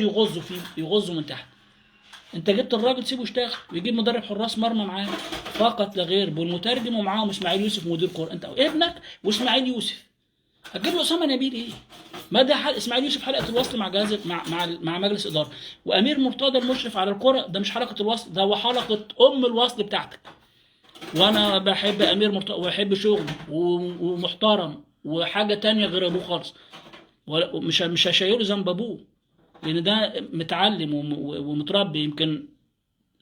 A: يغزه من تحت. انت جبت الراجل سيبه يشتغل ويجيب مدرب حراس مرمى معاه فقط لا غير بالمترجم، ومعاهم اسماعيل يوسف مدير كوره. انت ابنك واسماعيل يوسف هتجيب له اسامه نبيل ايه؟ ما ده اسماعيل يوسف حلقه الوصل مع جهاز مع مجلس اداره، وامير مرتضى المشرف على الكره ده مش حلقه الوصل، ده هو حلقه الوصل بتاعتك. وانا بحب امير مرتضى وبحب شغله ومحترم وحاجه تانية غير ابوه خالص، مش هشيله ذنب ابوه لان ده متعلم ومتربي. يمكن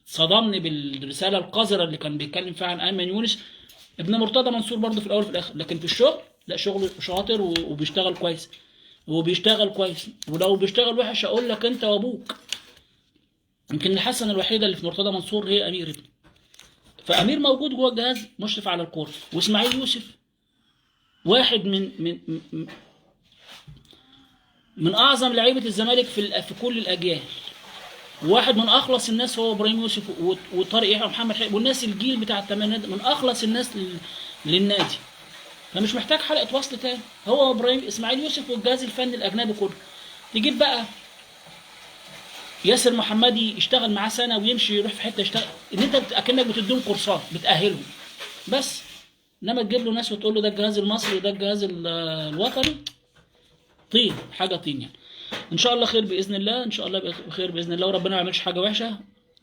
A: صدمني بالرساله القذره اللي كان بيتكلم فيها عن ايمن يونس ابن مرتضى منصور برضه في الاول وفي الاخر، لكن في الشغل لا، شغل شاطر وبيشتغل كويس ولو بيشتغل وحش اقول لك انت وابوك. يمكن الحسنه الوحيده اللي في مرتضى منصور هي امير ابني. فامير موجود جوه الجهاز مشرف على الكوره، واسماعيل يوسف واحد من اعظم لعيبه الزمالك في كل الاجيال، واحد من اخلص الناس هو ابراهيم يوسف وطارق يحيى ومحمد حقيقي والناس الجيل بتاع الثمانينات من اخلص الناس للنادي. فمش محتاج حلقه وصل تاني، هو ابراهيم اسماعيل يوسف والجهاز الفني الاجنبي كله. تجيب بقى ياسر محمدي يشتغل معاه سنه ويمشي يروح في حته يشتغل، ان انت اكنك بتديهم كورسات بتاهلهم بس. انما تجيب له ناس وتقول له ده الجهاز المصري وده الجهاز الوطني، طين حاجه طين يعني. ان شاء الله خير باذن الله، ان شاء الله خير باذن الله، وربنا ما يعملش حاجه وحشه.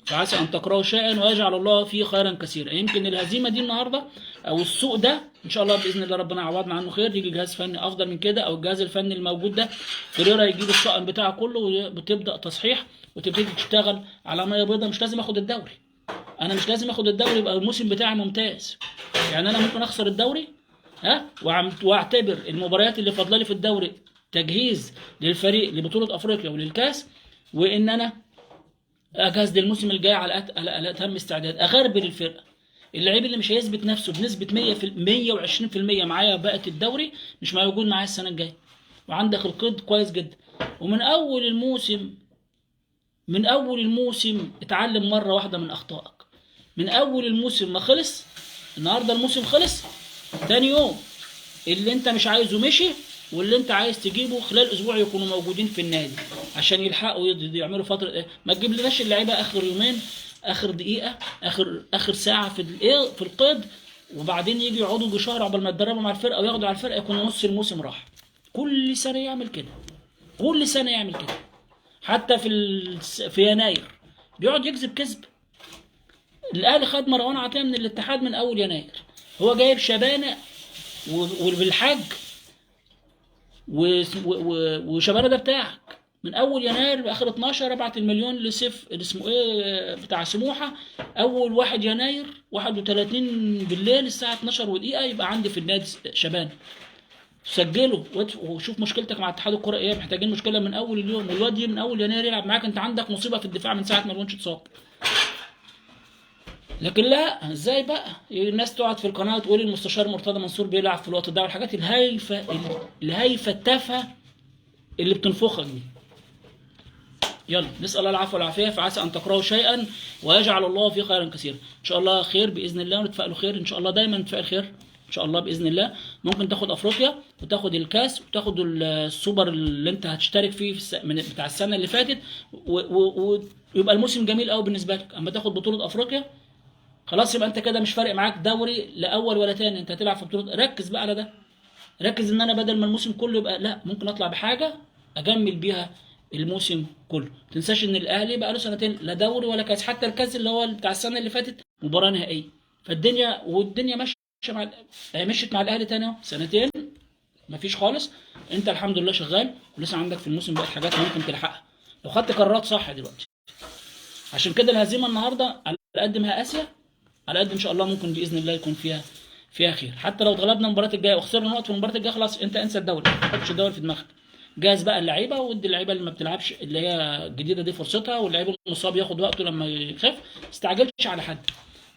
A: فعسى ان تكرهوا شيئا ويجعل الله فيه خيرا كثيرا. يمكن الهزيمه دي النهارده او السوء ده ان شاء الله باذن الله ربنا يعوضنا عنه خير، يجي جهاز فني افضل من كده، او الجهاز الفني الموجود ده فريرة يجيب الطاقم بتاعه كله وتبدا تصحيح وتبتدي تشتغل على ميه بيضاء. مش لازم اخد الدوري، انا مش لازم اخد الدوري يبقى الموسم بتاعي ممتاز. يعني انا ممكن اخسر الدوري واعتبر المباريات اللي فاضله لي في الدوري تجهيز للفريق لبطوله افريقيا وللكاس، وان انا اجهز للموسم الجاي على اتم استعداد. اغربل الفرقه، اللعيب اللي مش هيثبت نفسه بنسبه 100% معايا بقى الدوري مش موجود معايا السنه الجايه. وعندك القيد كويس جدا. ومن اول الموسم، من اول الموسم اتعلم مره واحده من اخطائك. من اول الموسم ما خلص، النهارده الموسم خلص، تاني يوم اللي انت مش عايزه مشي، واللي انت عايز تجيبه خلال اسبوع يكونوا موجودين في النادي عشان يلحقوا يعملوا فتره ايه. ما تجيب لناش اللعيبه اخر يومين، اخر دقيقه، اخر ساعه في القيد، وبعدين يجي يقعدوا بشهر عقبال ما يتدربوا مع الفرقه وياخدوا على الفرقه، يكون نص الموسم راح. كل سنه يعمل كده، كل سنه يعمل كده. حتى في يناير بيقعد يكذب كذب. الاهلي خد مروان عطيه من الاتحاد من اول يناير، هو جايب شبانه وبالحاج وشبانه ده بتاعك من اول يناير لاخر 12. ابعت المليون لسيف اللي اسمه ايه بتاع سموحه، اول 1 يناير 31 بالليل الساعه 12 ودقيقه يبقى عندي في النادي شبانه. سجله وشوف مشكلتك مع اتحاد الكره ايه. محتاجين مشكله من اول اليوم، والواد من اول يناير يلعب معاك. انت عندك مصيبه في الدفاع من ساعه ما الونش اتصاب. لكن لا، ازاي بقى الناس تقعد في القناه وتقول المستشار مرتضى منصور بيلعب في الوقت ده، والحاجات الهايفه التافهه اللي بتنفخك دي. يلا نسال الله العفو والعافيه. فعسى ان تكرهوا شيئا ويجعل الله فيه خيرا كثيرا. ان شاء الله خير باذن الله، ونتفائلوا خير ان شاء الله، دايما نتفائل خير ان شاء الله باذن الله. ممكن تاخد افريقيا وتاخد الكاس وتاخد السوبر اللي انت هتشترك فيه بتاع السنه اللي فاتت، ويبقى الموسم جميل قوي بالنسبه لك. اما تاخد بطوله افريقيا خلاص، يبقى انت كده مش فارق معاك دوري لا اول ولا تاني، انت هتلعب في بطوله. ركز بقى على ده، ركز ان انا بدل ما الموسم كله يبقى لا، ممكن اطلع بحاجه اجمل بيها الموسم كله. ما تنساش ان الاهلي بقى له سنتين لا دوري ولا كاس، حتى الكاس اللي هو بتاع السنه اللي فاتت مباراه نهائيه. والدنيا ماشيه مشيت مع الاهلي تاني اهو سنتين مفيش خالص. انت الحمد لله شغال، ولسه عندك في الموسم بقى حاجات ممكن تلحقها لو خدت قرارات صح دلوقتي. عشان كده الهزيمه النهارده على قد ما هي قاسيه، على قد ان شاء الله ممكن باذن الله يكون فيها خير. حتى لو اتغلبنا المباراه الجايه وخسرنا نقط في المباراه الجايه، خلاص انت انسى الدوري، ما تحطش الدوري في دماغك. جاهز بقى اللعيبه، ودي اللعيبه اللي ما بتلعبش اللي هي الجديده دي فرصتها، واللعيب المصاب ياخد وقته لما يخف. ما تستعجلش على حد،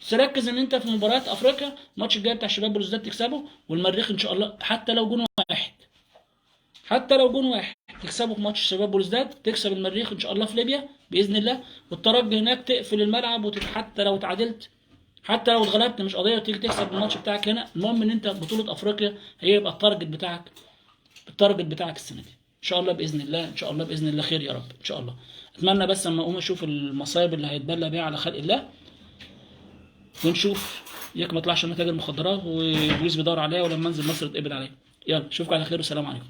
A: بس ركز ان انت في مباريات افريقيا الماتش الجاي بتاع شباب بلوزداد تكسبه، والمريخ ان شاء الله حتى لو جون واحد، حتى لو جون واحد تكسبه في ماتش شباب بلوزداد، تكسب المريخ ان شاء الله في ليبيا باذن الله، والترجي هناك تقفل الملعب حتى لو اتعادلت، حتى لو اتغلبت مش قضيه، وتيجي تكسب الماتش بتاعك هنا. المهم ان انت بطوله افريقيا هي يبقى التارجت بتاعك السنه دي ان شاء الله باذن الله، ان شاء الله باذن الله خير يا رب ان شاء الله. اتمنى بس اما اقوم اشوف المصايب اللي هيتبلى بيها على خلق الله، ونشوف ياك ما اطلعش انا تاجر مخدرات وبوليس بيدور عليا، ولما انزل مصر اتقبض عليا. يلا اشوفكم على خير والسلام عليكم.